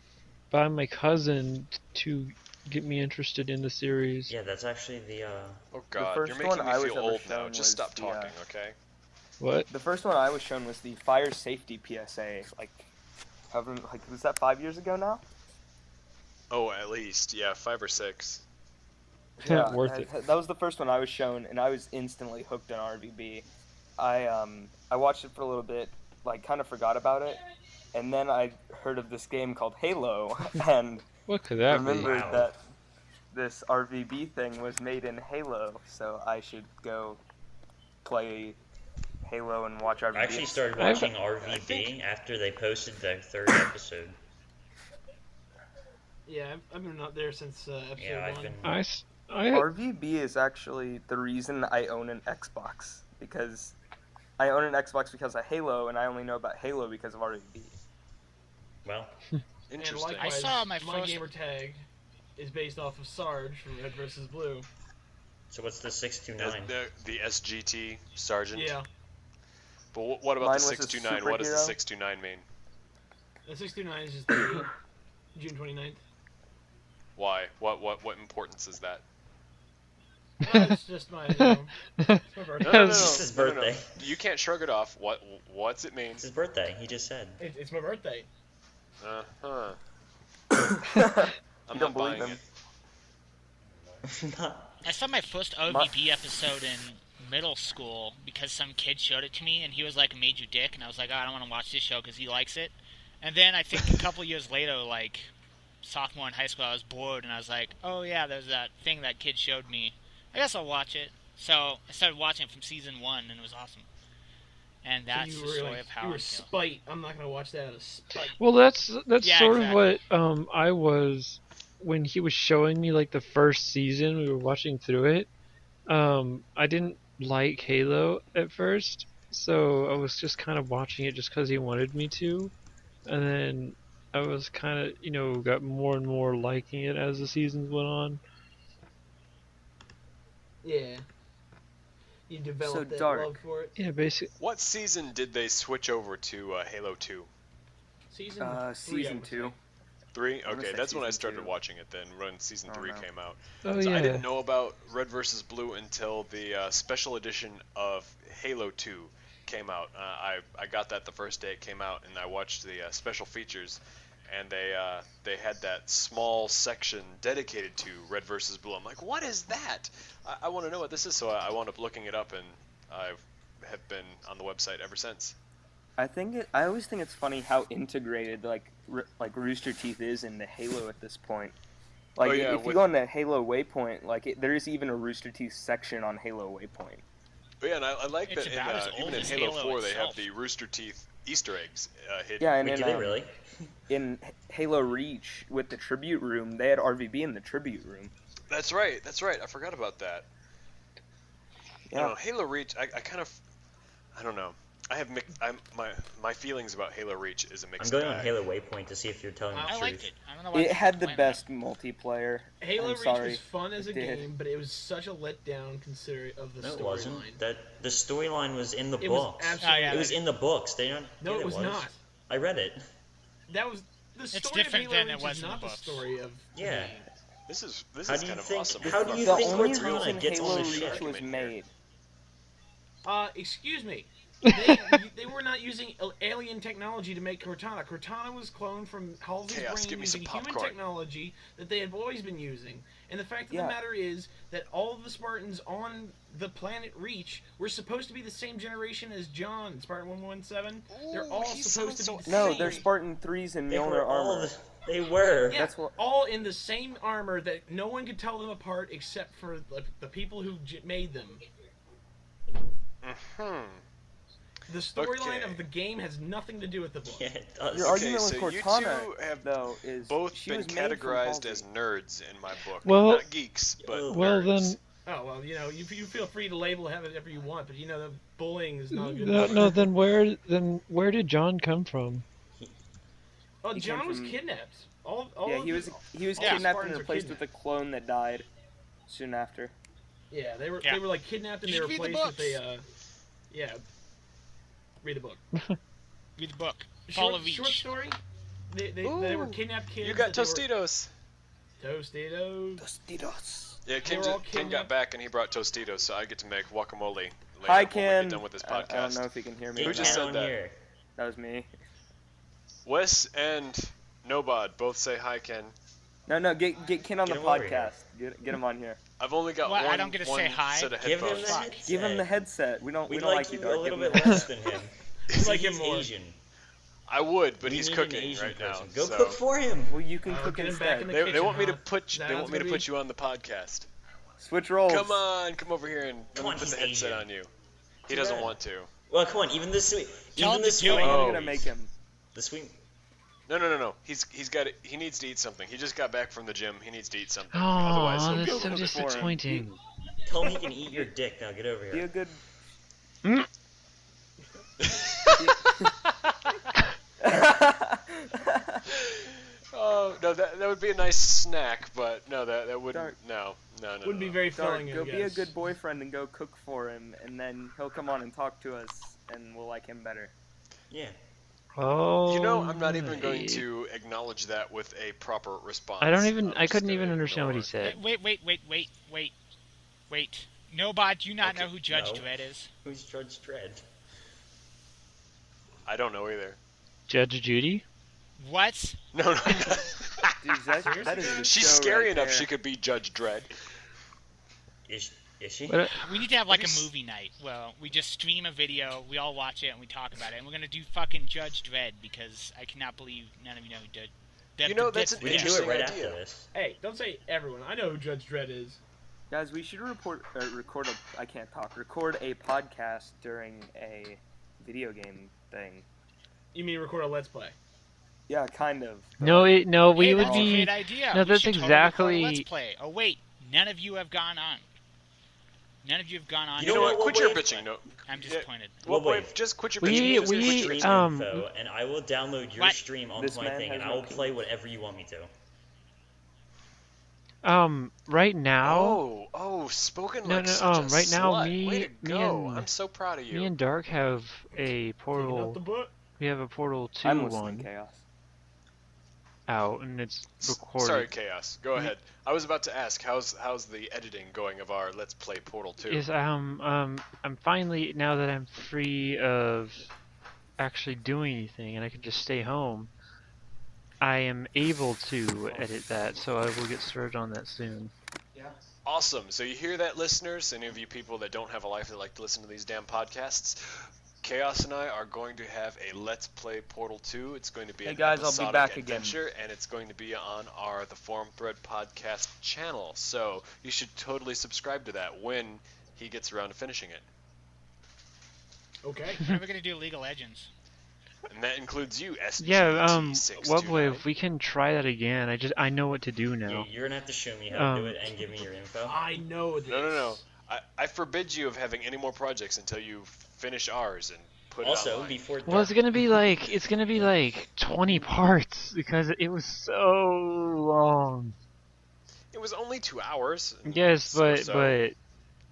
by my cousin to get me interested in the series. Yeah, that's actually the Oh god, first you're making one me I was feel ever old now. shown Just was stop the, talking, okay? What? The first one I was shown was the fire safety PSA. Was that 5 years ago now? Oh, at least, yeah, 5 or 6. Worth it. That was the first one I was shown, and I was instantly hooked on RVB. I watched it for a little bit, like kind of forgot about it, and then I heard of this game called Halo, and What could that be? remembered Wow. that this RVB thing was made in Halo, so I should go play Halo and watch RVB. I actually started I- watching RVB after they posted their 3rd episode. Yeah, I've been out there since episode Yeah, I've 1. been. I RVB is actually the reason I own an Xbox, because I own an Xbox because of Halo, and I only know about Halo because of RVB. Well, And Interesting. likewise, I saw my my first- gamer tag is based off of Sarge from Red vs. Blue. so what's the 629? The SGT Sergeant. Yeah, But what about Mine the was a 629? What does the superhero. 629 mean? the 629 is just the June 29th. Why? What importance is that? It's just my, it's my birthday. It's his birthday. You can't shrug it off. What's it mean? It's his birthday, he just said. It's my birthday. Uh-huh. I'm You don't not believe buying him? it. I saw my first OVB episode in middle school because some kid showed it to me, and he was like a major dick, and I was like, oh, I don't want to watch this show because he likes it. And then I think a couple years later, like sophomore in high school, I was bored, and I was like, oh yeah, there's that thing that kid showed me. I guess I'll watch it. So I started watching it from season 1, and it was awesome. And that's you the were story like, of how you I were feel. spite. I'm not gonna watch that out of spite. Well, that's Yeah, sort exactly. of what I was when he was showing me like the first season. We were watching through it. I didn't like Halo at first, so I was just kind of watching it just because he wanted me to, and then I was kind of got more and more liking it as the seasons went on. Yeah. You developed that dark. love for it. Yeah, basically. What season did they switch over to Halo 2? Season 3, I Season would 2. say. 3? I wanna Okay, say that's when I season started 2. watching it then, when season Oh, 3 no. came out. Oh So yeah. I didn't know about Red vs. Blue until the special edition of Halo 2 came out. I got that the first day it came out, and I watched the special features, and they had that small section dedicated to Red vs. Blue. I'm like, what is that? I want to know what this is, so I wound up looking it up, and I have been on the website ever since. I always think it's funny how integrated like Rooster Teeth is into Halo at this point. Like Oh, yeah, if you with- go on the Halo Waypoint, there is even a Rooster Teeth section on Halo Waypoint. But yeah, and I like It's that in, about as old even in as Halo Halo 4 they have itself. the Rooster Teeth Easter eggs hidden. Yeah, and Wait, in, do they really? in Halo Reach with the tribute room, they had RVB in the tribute room. That's right. I forgot about that. I Yeah. don't know, Halo Reach, I kind of, I don't know. I have my feelings about Halo Reach is a I'm mixed going on bag. Halo Waypoint to see if you're telling the I truth. liked it. I don't know why It people had the complain best multiplayer. Halo I'm Reach sorry. was fun as a It did. game, but it was such a letdown considering of the No, it wasn't. storyline. That the storyline was in the It was books. absolutely. Oh, yeah, It was in the books. They don't. No, yeah, it was not. I read it. That was the It's story different of Halo than it Reach was is in the not the books. story of. the Yeah. game. This is How do you kind of think- awesome. how do you The think only Cortana reason gets Halo on the Reach ship? was Document here. made. Excuse me. They were not using alien technology to make Cortana. Cortana was cloned from Halsey's Chaos, brain give me some using human popcorn. technology that they had always been using. And the fact of Yeah. the matter is that all of the Spartans on the planet Reach were supposed to be the same generation as John, Spartan 117. They're Ooh, all he supposed to sounds be so the No, same. they're Spartan 3s and They Mjolnir were all armor. they were. Yeah, That's what- all in the same armor that no one could tell them apart except for the people who made them. Hmm. The storyline Okay. of the game has nothing to do with the book. Yeah, it does. Your argument so with you Cortana, two have though, is Both she been was made from categorized Halsey. as nerds in my book. Well- Not geeks, but Well, nerds. then, Oh, well, you feel free to label whatever you want, but the bullying is not a good no, then where did John come from? Oh, He John came was from- kidnapped. All Yeah, of he was the- he was all the kidnapped Spartans and are replaced with a clone that died soon after. Yeah, they were Yeah. like kidnapped and You they should read the replaced with books. yeah. Read the book. Read the book. Follow Reach. Short story. They were Ooh, kidnapped kids. You got that they were- Tostitos. Tostitos. Tostitos. Yeah, Ken, They were all Ken got kidnapped. back and he brought Tostitos, so I get to make guacamole later Hi, when we Ken. get done with this I don't podcast. know if you can hear me. Who Get just down said that? here. That was me. Wes and Nobod both say hi, Ken. No, get Ken on Get the him over podcast. Get him on here. I've only got What, I one, don't get to one say hi? set of Give him headphones. the Fuck. headset. Give him the headset. We don't We'd like like you, you Dark. a little Give him bit the less than him. like him He's more. Asian. I would, but We he's need an cooking Asian right now. person. Go so cook for him. Well, you can Oh, cook get him back instead. in the they kitchen, want me to huh? put Is that they how want it's me to gonna put you on the podcast. Switch roles. Come on, come over here and let Come me on, put the he's headset Asian. on you. He Too doesn't bad. want to. Well, come on. Even the sweet. Tell Even him the to sweet. do it. I'm Oh. gonna make him. The sweet. No. He's got it. He needs to eat something. He just got back from the gym. He needs to eat something. Oh, Otherwise, he'll that's be so able to cook for him. disappointing. Tell him he can eat your dick. Now get over Be a here. good. Oh no, that would be a nice snack, but no, that wouldn't. Dark. No. Wouldn't be very Dark, filling. I go be a guess. good boyfriend and go cook for him, and then he'll come on and talk to us, and we'll like him better. Yeah. Oh. You know, I'm not even going right. to acknowledge that with a proper response. I don't even. I'm I just couldn't gonna even understand what he ignore. said. Wait. Nobod, do you not Okay, know who Judge no. Dredd is? Who's Judge Dredd? I don't know either. Judge Judy? What? No. Dude, that is the She's show scary right enough. there. She could be Judge Dredd. Is she? What? We need to have like What a is- movie night. Well, we just stream a video, we all watch it, and we talk about it. And we're gonna do fucking Judge Dredd because I cannot believe none of you know who Judge. You know, that's an We can do it interesting right idea. after this. Hey, don't say everyone. I know who Judge Dredd is. Guys, we should record a. I can't talk. Record a podcast during a video game thing. You mean record a Let's Play? Yeah, kind of. No, we Hey, would that's a be. great idea. no, We that's should totally record a exactly- Let's Play. Oh wait, none of you have gone on. None of you have gone on. You know what? what, Quit your wait. bitching. No. I'm disappointed. Well, Well, wait. wait. Just quit your We- bitching. Just we- quit your Stream bitching. info, and I will download your What? stream onto This my man thing, has and no I will penis. play whatever you want me to. Right now, Spoken No, like no, such a right now, slut. me- Way to me go. and- I'm so proud of you. me and Dark have a Taking up the Portal. book. We have a Portal 2 I'm listening, one Chaos. out, and it's recorded. Sorry, Chaos. Go ahead. I was about to ask, how's the editing going of our Let's Play Portal 2? Is I'm finally, now that I'm free of actually doing anything and I can just stay home, I am able to edit that, so I will get started on that soon. Awesome. So you hear that, listeners? Any of you people that don't have a life that like to listen to these damn podcasts? Chaos and I are going to have a Let's Play Portal 2. It's going to be Hey an guys, I'll be episodic back again. adventure, and it's going to be on our The Forum Thread podcast channel. So you should totally subscribe to that when he gets around to finishing it. Okay. When are we gonna do League of Legends? And that includes you, Yeah, SGT629. if we can try that again, I know what to do Yeah, now. you're gonna have to show me how to do Um, it and give me your info. I know this. No. I forbid you of having any more projects until you finish ours and put it Also, online. before Well, it's gonna be like 20 parts because it was so long. It was only 2 hours. Yes, or but so. but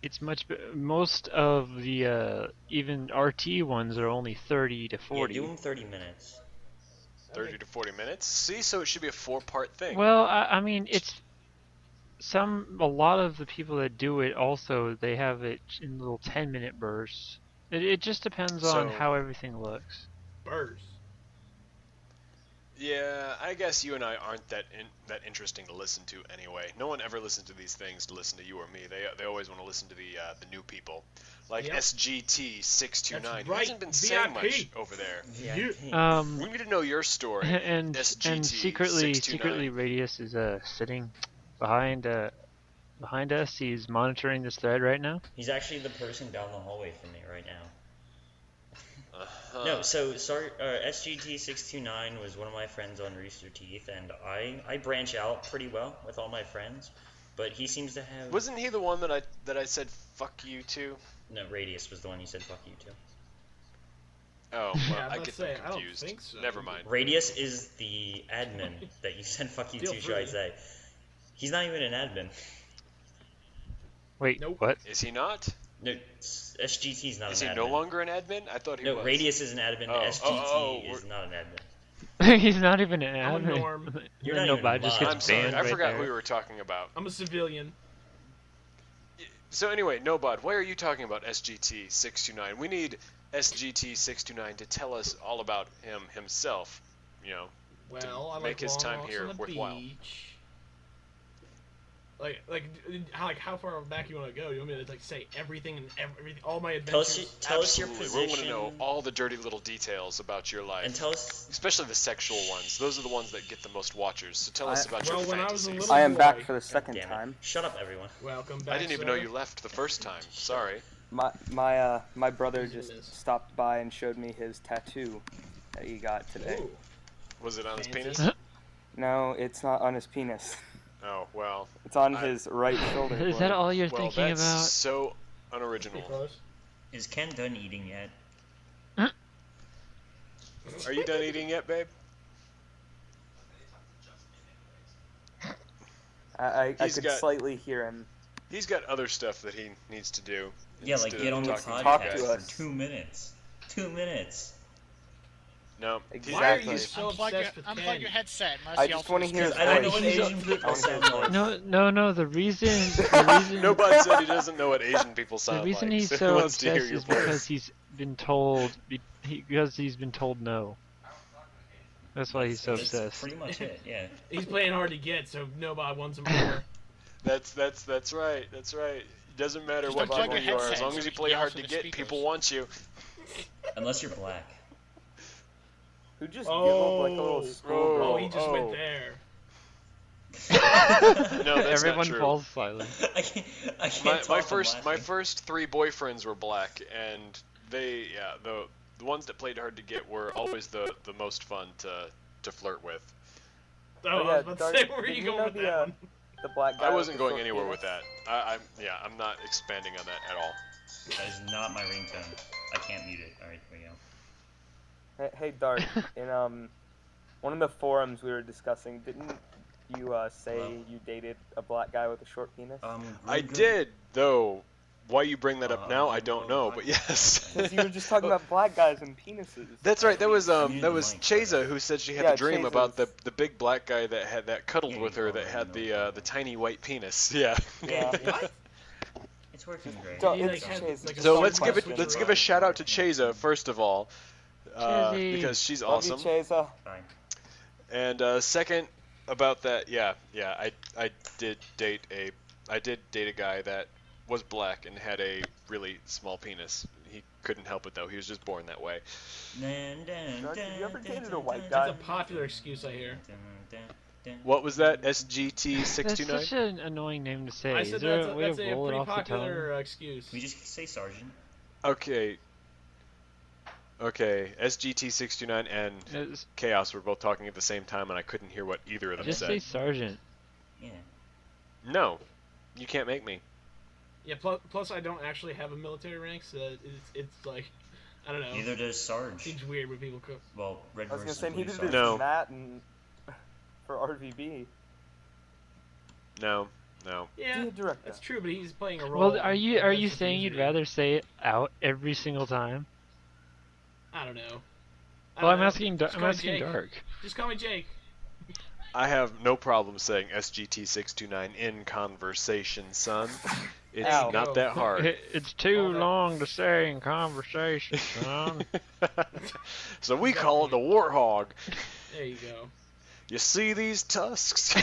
it's much. Most of the even RT ones are only 30 to 40. Yeah, do them 30 minutes. 30 to 40 minutes. See, so it should be a 4-part thing. Well, I mean, it's a lot of the people that do it also, they have it in little 10-minute bursts. It just depends on So- how everything looks. Burst. Yeah, I guess you and I aren't that interesting to listen to anyway. No one ever listens to these things to listen to you or me. They always want to listen to the new people, like Yep. SGT629. That's Who right, hasn't been saying VIP. much over there. Yeah. We need to know your story. And SGT secretly 629. Radius is sitting behind us. He's monitoring this thread right now. He's actually the person down the hallway from me right now. Uh-huh. No, so sorry. SGT629 was one of my friends on Rooster Teeth, and I branch out pretty well with all my friends, but he seems to have. Wasn't he the one that I said fuck you to? No, Radius was the one you said fuck you to. Oh, well, Yeah, I I'm get about to say, them I don't confused. think so. Never mind. Radius is the admin that you said fuck you Feel to, should I free. say? He's not even an admin. Wait, Nope. what? Is he not? No, SGT's not Is an he admin. no longer an admin? I thought he No, was. Radius is an admin. Oh, SGT is we're- not an admin. He's not even an I'm a admin. norm. You're not no, even but just mod. gets I'm sorry, banned I right forgot there. who we were talking about. I'm a civilian. So anyway, Nobod, why are you talking about SGT629? We need SGT629 to tell us all about himself. You know, Well, I make like his long time walks here on the worthwhile. beach. How far back you want to go? You want me to say everything and everything, all my Tell adventures? us your Absolutely, we want to position. know all the dirty little details about your life, And tell us. especially the sexual ones. Those are the ones that get the most watchers. So tell us about your Well, when I was a fantasies. little I am boy. back for the God second damn it. time. Shut up, everyone. Welcome back. I didn't even sir. know you left the first time. Sorry. My brother Easy to just miss. stopped by and showed me his tattoo that he got today. Ooh. Was it on his Fancy. penis? No, it's not on his penis. Oh well. It's on I- his right shoulder. Is that blade. all you're Well, thinking that's about? so Pretty unoriginal. close. Is Ken done eating yet? Are you done eating yet, babe? I He's could got- slightly hear him. He's got other stuff that he needs to do. Yeah, like instead get of on the talking podcast Talk you to guys. us. for 2 minutes. 2 minutes. No. Exactly. Why are you so Unplug your, obsessed with unplug Ken? your headset. Unless I you just also want to hear his Because I don't know voice. what He's Asian people I sound wanna like. No. The reason Nobody said he doesn't know what Asian people the sound reason like. he's so he so wants to hear obsessed your is because voice. he's been told no. That's why he's so That's obsessed. pretty much it, yeah. He's playing hard to get, so nobody wants him more. That's right. That's right. It doesn't matter Just what unplug level your you are, as headset long so as we you can play yell hard for to the get, speakers. people want you. Unless you're black. Who just giggled like a little Oh, schoolgirl? oh, he just went there. No, that's Everyone not true. falls silent. I can't My, talk, my I'm first laughing. 3 boyfriends were black, and they the ones that played hard to get were always the most fun to flirt with. Oh, Oh, I yeah, was about to Dark- say, where are did you you going know with the, that one? The black guy. I with wasn't the going short anywhere with penis? that. I'm not expanding on that at all. That is not my ringtone. I can't mute it. Alright, here we go. Hey, Dark. In one of the forums we were discussing, didn't you say Hello? you dated a black guy with a short penis? I Good. did, though. Why you bring that up now, I I'm don't good. know, but yes. Because you were just talking about black guys and penises. That's right. That was You need the mic, Cheza who said she had Yeah, the dream Cheza about was- the big black guy that cuddled Yeah, with you her that already had know. the tiny white penis. Yeah. Yeah. What? It's working great. So He, it's like, had, Chase. like, a So side let's give quest it let's with give her. a shout out to Cheza first of all, Chezzy. because she's Love awesome. you, Chesa. Fine. And second about that, yeah, I did date a guy that was black and had a really small penis. He couldn't help it though. He was just born that way. Dark, have you ever dated a white That's guy? a popular excuse I hear. What was that? That's SGT629? such an annoying name to say. I Is said there that's a a, way that's to a roll it pretty off the tongue? popular excuse. We just say sergeant. Okay. Okay, SGT629 and It's- Chaos were both talking at the same time, and I couldn't hear what either of them Just said. say sergeant. Yeah. No, you can't make me. Yeah. Plus, I don't actually have a military rank, so it's like, I don't know. Neither does Sarge. Seems weird when people cook. Well, Red I was gonna versus say Blue neither Sarge. did No. Matt and for RVB. No. Yeah, Be a director. that's true, but he's playing a role. Well, are you saying you'd rather say it out every single time? I don't know. I Well, don't I'm know. asking. Just I'm call me asking Jake. Dark. Just call me Jake. I have no problem saying SGT629 in conversation, son. It's Ow. not that hard. It's too Well, that- long to say in conversation, son. So we call it the warthog. There you go. You see these tusks?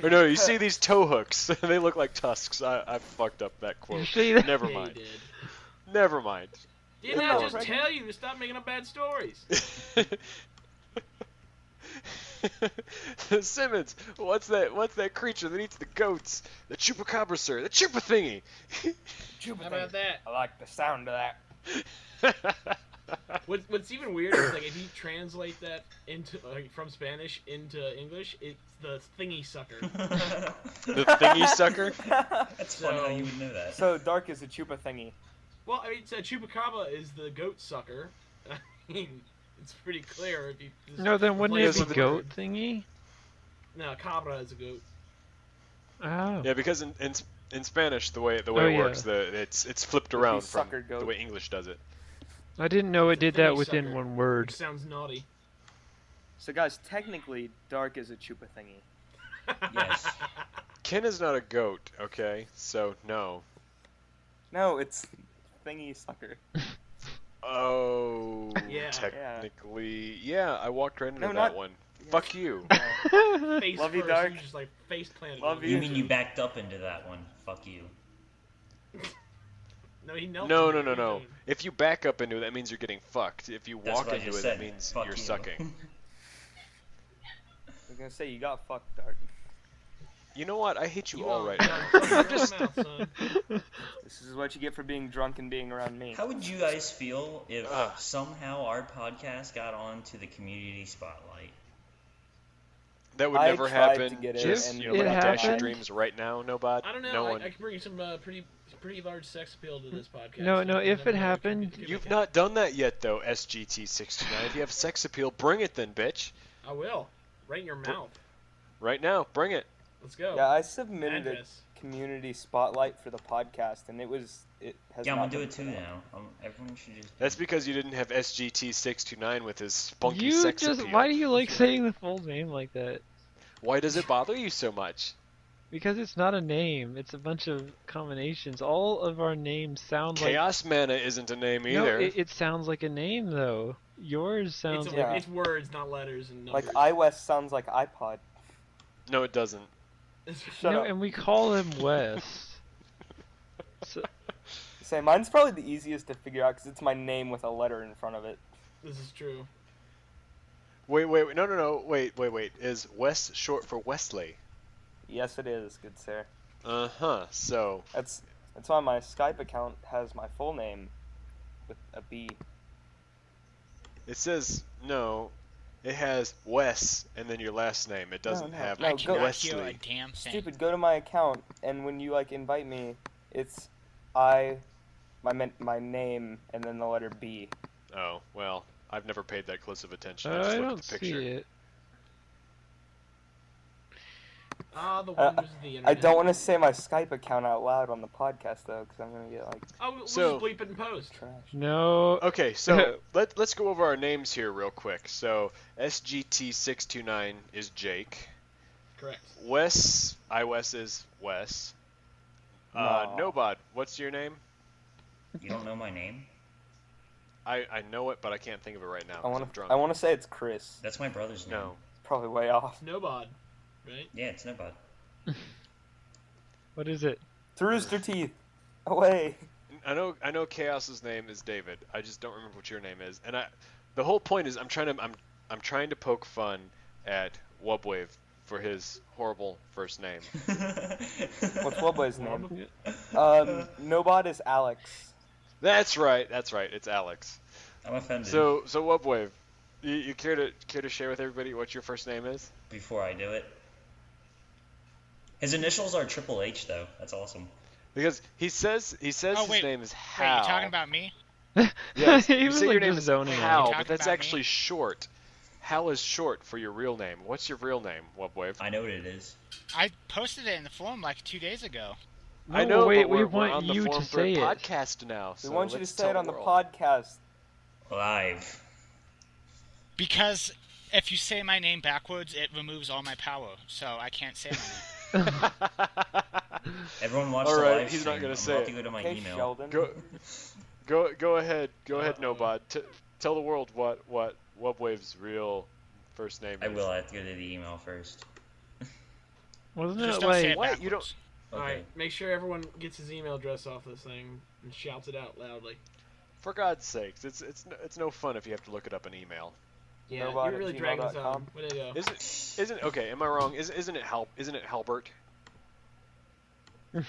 Or no, you see these toe hooks? They look like tusks. I fucked up that You quote. see that? Never Yeah, you mind. did. Never mind. Didn't Yeah. I just tell you to stop making up bad stories? Simmons, what's that creature that eats the goats? The chupacabra, sir. The chupa thingy. How about that? I like the sound of that. What's even weirder is like if you translate that into from Spanish into English, it's the thingy sucker. The thingy sucker? That's funny how you would know that. So Dark is a chupa thingy. Well, I mean, so chupacabra is the goat sucker. I mean, it's pretty clear if you. Just No, then wouldn't replace it one be goat word. thingy? No, cabra is a goat. Oh. Yeah, because in Spanish the way Oh, it yeah. works, it's flipped Would be around from sucker goat. the way English does it. I didn't know it It's a did that thingy within sucker, one word. Which sounds naughty. So guys, technically, Dark is a chupa thingy. Yes. Ken is not a goat, okay? So no. No, it's thingy sucker. Oh, Yeah. technically, yeah. I walked right into No, that not- one. Fuck you. Face Love you, first, Dark. you just like face planted. Love on it. You mean you backed up into that one? Fuck you. No, he knelt. No, in no, it. no, no. If you back up into it, that means you're getting fucked. If you That's walk what I into just it, said. that means Fuck you're you. sucking. I was gonna say you got fucked, Dark. You know what? I hate you all are right now. done. Shut your mouth, son. This is what you get for being drunk and being around me. How would you guys feel if Ugh. somehow our podcast got onto the community spotlight? That would I never tried to happen. get it, Just and you it know, dash your happened. dreams right now, Nobot. I don't know. No one. I can bring you some pretty large sex appeal to this podcast. No, no, if Never it know, happened- could be You've okay. not done that yet, though, SGT629. If you have sex appeal, bring it then, bitch. I will. Right in your mouth. Right now, bring it. Let's go. Yeah, I submitted Address. a community spotlight for the podcast, and it has. Yeah, I'm not gonna do been it too put out. now. Everyone should just. That's because you didn't have SGT629 with his spunky You sex just appeal. why do you like saying the full name like that? Why does it bother you so much? Because it's not a name, it's a bunch of combinations. All of our names sound like Chaos Mana isn't a name No, either. it sounds like a name though. Yours sounds It's, like Yeah. it's words, not letters and Like numbers. iWest sounds like iPod. No, it doesn't. Shut no, up. and we call him Wes. So, Say mine's probably the easiest to figure out because it's my name with a letter in front of it. This is true. Wait, no, wait. Is Wes short for Wesley? Yes, it is, good sir. Uh-huh, so... That's why my Skype account has my full name with a B. It says, no, it has Wes and then your last name. It doesn't no, have no, I go- cannot hear a Wesley. damn thing. Stupid, go to my account, and when you invite me, it's my name and then the letter B. Oh, well, I've never paid that close of attention. I just I looked don't at the picture. see it. Ah, the wonders of the I internet. don't want to say my Skype account out loud on the podcast though, because I'm gonna get Oh, we'll So- just bleep it in post. trash. No. Okay, so let's go over our names here real quick. So SGT629 is Jake. Correct. iWes is Wes. No. Nobod, what's your name? You don't know my name? I know it, but I can't think of it right now. I 'cause want I'm drunk. to say it's Chris. That's my brother's name. No. Probably way off. Snowbod, right? Yeah, it's Nobod. What is it? To Rooster Teeth. Away. I know Chaos's name is David. I just don't remember what your name is. And the whole point is I'm trying to poke fun at Wubwave for his horrible first name. What's Wubway's name? Wob? Nobod is Alex. That's right. It's Alex. I'm offended. So Wubwave, you care to share with everybody what your first name is? Before I do it. His initials are Triple H, though. That's awesome. Because he says Oh, his wait. name is Wait, Hal. you talking about me? Yes, He you was say like your name just is zoning out. Hal, You but talking that's about me? actually short. Hal is short for your real name. What's your real name, Wubwave? I know what it is. I posted it in the forum like 2 days ago. I No, know, wait, but we we're want on the you forum to for a say it. podcast now. We So want you to let's say tell it on the world. podcast. Live. Because If you say my name backwards, it removes all my power, so I can't say my name. Everyone watch All the right, live he's stream. not gonna I'm say about it. to go to my Okay, email. Sheldon. Go ahead, Nobod. Tell the world what Webwave's real first name I is. will. I have to go to the email first. Wasn't Just it don't say like it What? backwards. You don't- Okay. Alright, make sure everyone gets his email address off this thing and shouts it out loudly. For God's sakes, it's no fun if you have to look it up in email. Yeah, Nobody you're really at dragging this gmail.com. on. Way to go. Isn't okay? Am I wrong? Isn't it Halbert? Black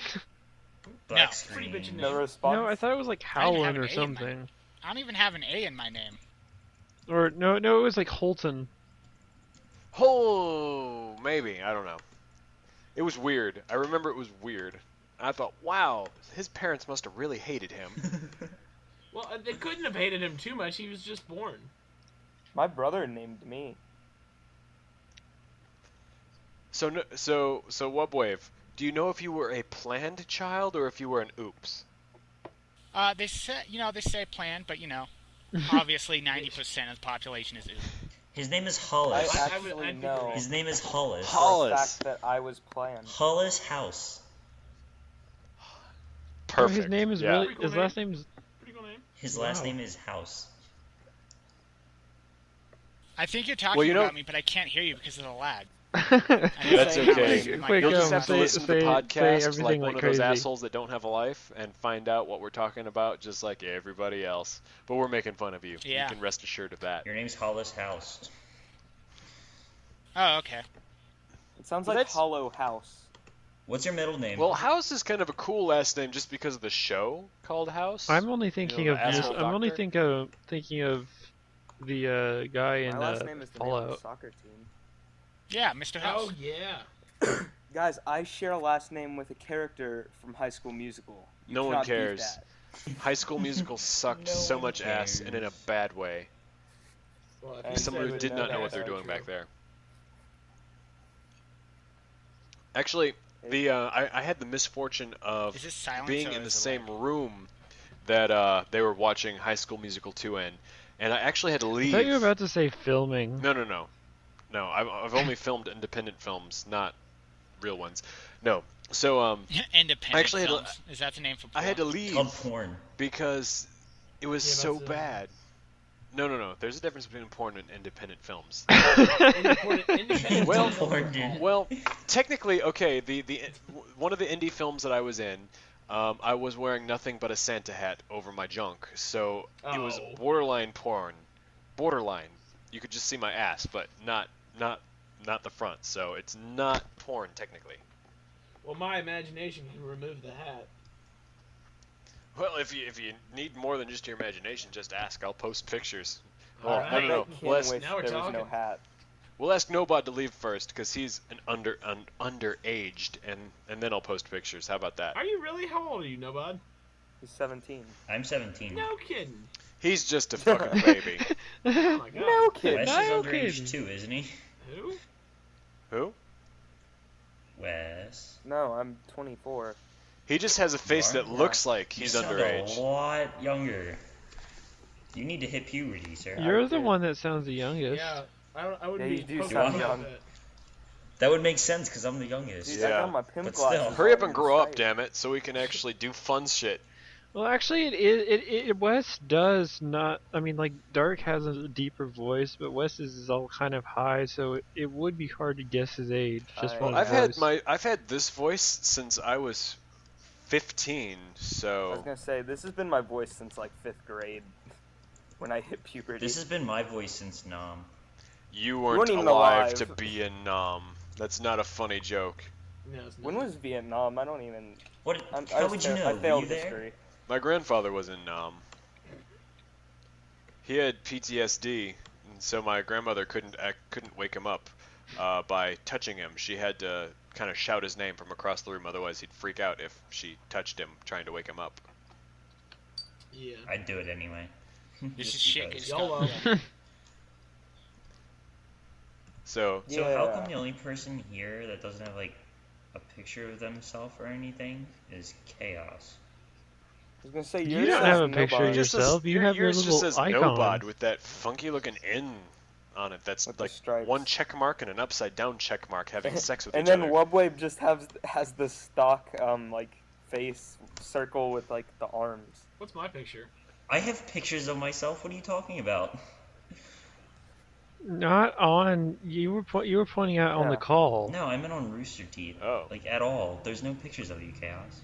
No. screen. Pretty bitchin' No name. response. no? I thought it was like I didn't have Howland an or A in something. I don't even have an A in my name. Or no, it was like Holton. Oh, maybe. I don't know. It was weird. I remember it was weird. I thought, wow, his parents must have really hated him. Well, they couldn't have hated him too much. He was just born. My brother named me. So Webwave, do you know if you were a planned child or if you were an oops? They say planned, but obviously 90% of the population is oops. His name is Hollis. I I would- actually I'd be know His name is Hollis. for a Hollis. fact that I was planned. Hollis House. Perfect. No, his name is yeah. really. Pretty cool His name. last name's. Pretty cool name. His last Wow. name is House. I think you're talking Well, you know- about me, but I can't hear you because of the lag. That's Saying okay. how My Quick, You'll goodness, just have to say- listen to the say podcast everything like one like of crazy. those assholes that don't have a life and find out what we're talking about just like everybody else. But we're making fun of you. Yeah. You can rest assured of that. Your name's Hollis House. Oh, okay. It sounds Well, like that's- Hollow House. What's your middle name? Well, House is kind of a cool last name just because of the show called House. I'm only thinking the of this. asshole I'm only doctor? thinking of the guy in My last name is the name of the Fallout. soccer team. Yeah, Mr. House. Oh yeah. Guys, I share a last name with a character from High School Musical. You No one cannot beat cares. that. High School Musical sucked No so one much ass and in a cares. bad way. Well, if And you Someone say who it, did not know that's what they're not doing true. back there. Actually, I had the misfortune of Is this silence being or in the is it same lag? room that they were watching High School Musical 2 in, and I actually had to I leave. thought you were about to say filming. No. I've only filmed independent films, not real ones. No. So Independent I actually had to- films. Is that the name for I had to porn? It's leave called porn. because it was Yeah, so that's it. bad. No. There's a difference between porn and independent films. Independent Well- film. Porn, dude. Well, technically, okay. The one of the indie films that I was in, I was wearing nothing but a Santa hat over my junk, so it was Oh. borderline porn. Borderline. You could just see my ass, but not the front. So it's not porn technically. Well, my imagination can remove the hat. Well, if you need more than just your imagination, just ask. I'll post pictures. All Well, right. no. I bet Ken We'll ask, wished Now we're there was no talking. hat. we'll ask Nobod to leave first because he's an underaged, and then I'll post pictures. How about that? Are you really? How old are you, Nobod? He's 17. I'm 17. No kidding. He's just a fucking baby. Oh my god. No kid. Wes is No underage kidding. too, isn't he? Who? Who? Wes. No, I'm 24. He just has a face You are? that looks like he's You sound underage. a lot younger. You need to hit puberty, sir. You're the did. one that sounds the youngest. Yeah. I wouldn't Yeah, be you do poking sound fun young. at that. That would make sense because I'm the youngest. Dude, Yeah. I got my pimp But glasses. still. Hurry up on and the grow up, site. damn it, so we can actually do fun shit. Well, actually, Wes does not. I mean, like Dark has a deeper voice, but Wes's is all kind of high, so it would be hard to guess his age just I- from Well, his voice. I've had this voice since I was 15, I was so gonna say, this has been my voice since like 5th grade. When I hit puberty. This has been my voice since Nom. you weren't weren't even alive alive. to be a nom. That's not a funny joke. No, it's not. When was Vietnam? I don't even. What? I How was would you fa- know? I Were failed you there? history. My grandfather was in Nam. He had PTSD, and so my grandmother couldn't wake him up by touching him. She had to kind of shout his name from across the room, otherwise he'd freak out if she touched him trying to wake him up. Yeah. I'd do it anyway. This is Just shit. because. It's YOLO. So So how Yeah. come the only person here that doesn't have like a picture of themselves or anything is Chaos? I was gonna say, You yours don't says have a picture of nobody. yourself. You have your yours little just says icon. Nobod with that funky looking N on it that's With the like stripes. one check mark and an upside down check mark having sex with And each then other. Wubwave just has the stock like face circle with like the arms. What's my picture? I have pictures of myself. What are you talking about? Not on. You were pointing out on the Yeah. call. No, I meant on Rooster Teeth. Oh. Like, at all. There's no pictures of you, Chaos.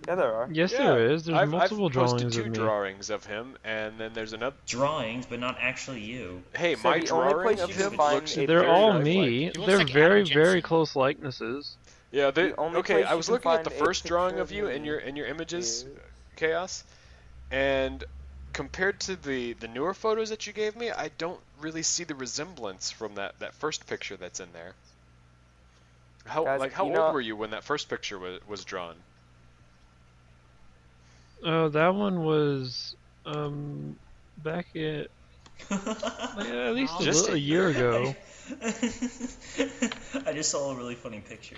Yeah, there are. Yes, Yeah, there is. There's multiple I've posted drawings 2 of me. drawings of him, and then there's another. Drawings, but not actually you. Hey, So my the only drawing place of you can him find looks. a They're picture all of, like- me. He looks They're like very, Adam very Jensen. close likenesses. Yeah, they. The only Okay, place I you was can looking at the find a first drawing picture of you of and me your images, is- Chaos, and compared to the newer photos that you gave me, I don't really see the resemblance from that first picture that's in there. How Guys, how you old know- were you when that first picture was drawn? Oh, that one was back at at least Just a year ago. I just saw a really funny picture.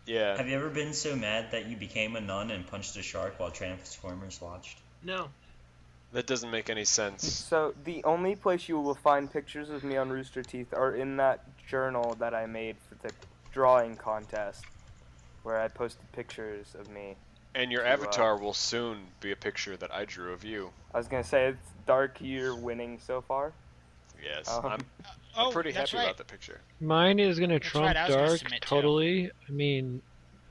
Yeah. Have you ever been so mad that you became a nun and punched a shark while Transformers watched? No. That doesn't make any sense. So the only place you will find pictures of me on Rooster Teeth are in that journal that I made for the drawing contest, where I posted pictures of me. And your to, avatar will soon be a picture that I drew of you. I was gonna say it's Dark, you're winning so far. Yes, Um, I'm pretty that's happy right. about that picture. Mine is gonna That's trump right, I was gonna Dark submit too. totally. I mean,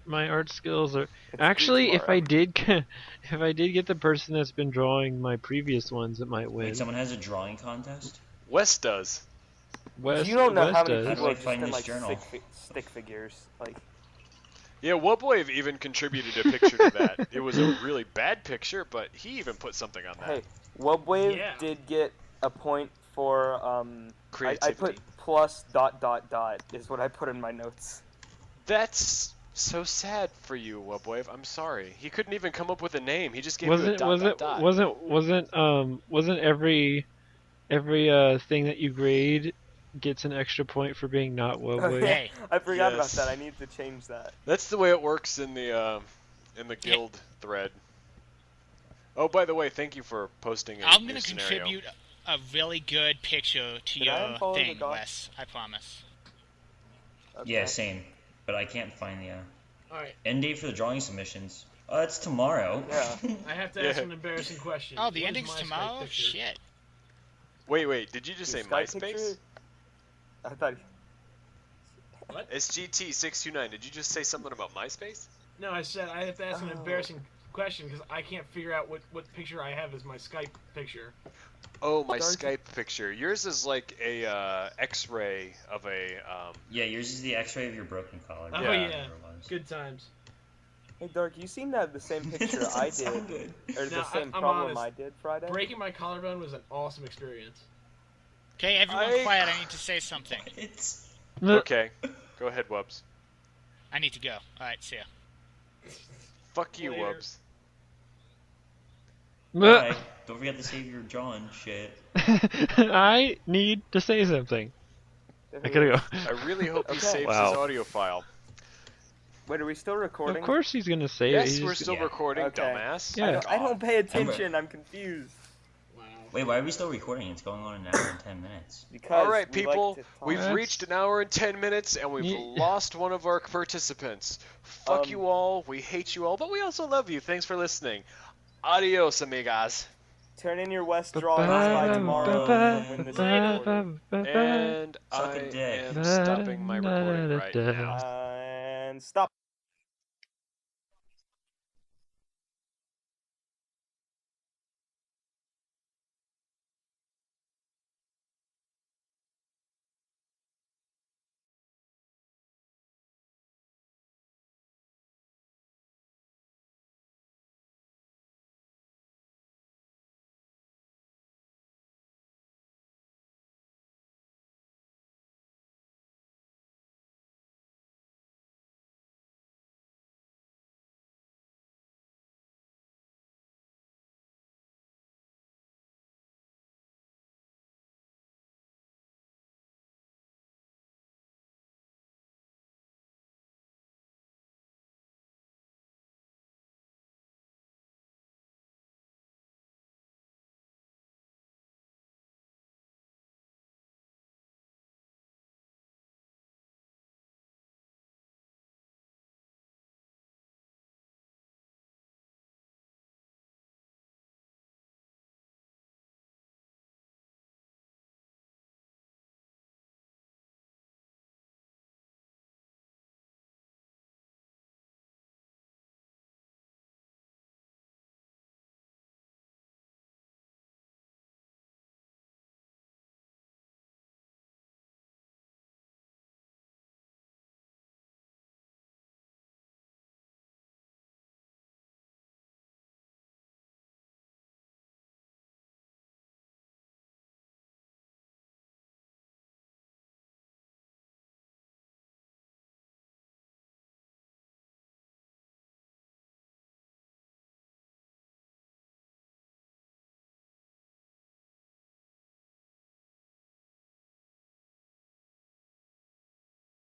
my art skills are It's actually. due If I tomorrow. did, if I did get the person that's been drawing my previous ones, it might win. Wait, someone has a drawing contest? Wes does. West, you don't know West how many does. How people do I are just find in this like journal? stick figures. Like, Yeah, Wubwave even contributed a picture to that. It was a really bad picture, but he even put something on that. hey, Wubwave Yeah. did get a point for I Creativity. put plus ... is what I put in my notes. That's so sad for you, Wubwave. I'm sorry. He couldn't even come up with a name. He just gave you a dot. Wasn't every thing that you grade gets an extra point for being not Wobway? Hey. I forgot Yes. about that. I need to change that. That's the way it works in the guild thread. Oh, by the way, thank you for posting. I'm going gonna to contribute a really good picture to Did I your unfollow the thing, doc? Wes. I promise. Okay. Yeah, same. But I can't find the Alright, end date for the drawing submissions. It's tomorrow. Yeah. I have to Yeah. ask an embarrassing question. Oh, What the is ending's my Skype tomorrow? picture? Shit. Wait, did you just Your say Skype MySpace? picture? I thought. SGT629, did you just say something about MySpace? No, I said I have to ask an Oh. embarrassing question because I can't figure out what picture I have as my Skype picture. Oh, my Dark- Skype picture. Yours is like a X-ray of a Yeah, yours is the X-ray of your broken collar. Oh, Yeah. yeah. Good times. Hey, Dark, you seem to have the same picture That I doesn't sound did, good. or the No, same I'm problem honest. I did Friday. Breaking my collarbone was an awesome experience. Okay, everyone I- quiet. I need to say something. It's Okay, go ahead, Wubs. I need to go. Alright, see ya. Fuck you, Later. Wubs. Bye. Don't forget to save your John shit. I need to say something. I gotta go. I really hope he Okay. saves Wow. his audio file. Wait, are we still recording? Of course he's gonna say it. Yes, He's we're just- still Yeah. recording, Okay. dumbass. Yeah. I don't pay attention. I'm confused. Wow. Wait, why are we still recording? It's going on an hour and 10 minutes. Because All right, we like people, to talk. we've That's- reached an hour and 10 minutes, and we've Ye- lost one of our participants. Fuck Um, you all. We hate you all, but we also love you. Thanks for listening. Adios, amigas. Turn in your West drawings by tomorrow and win this recording. And Suck I a dick. am stopping my recording right now. And stop.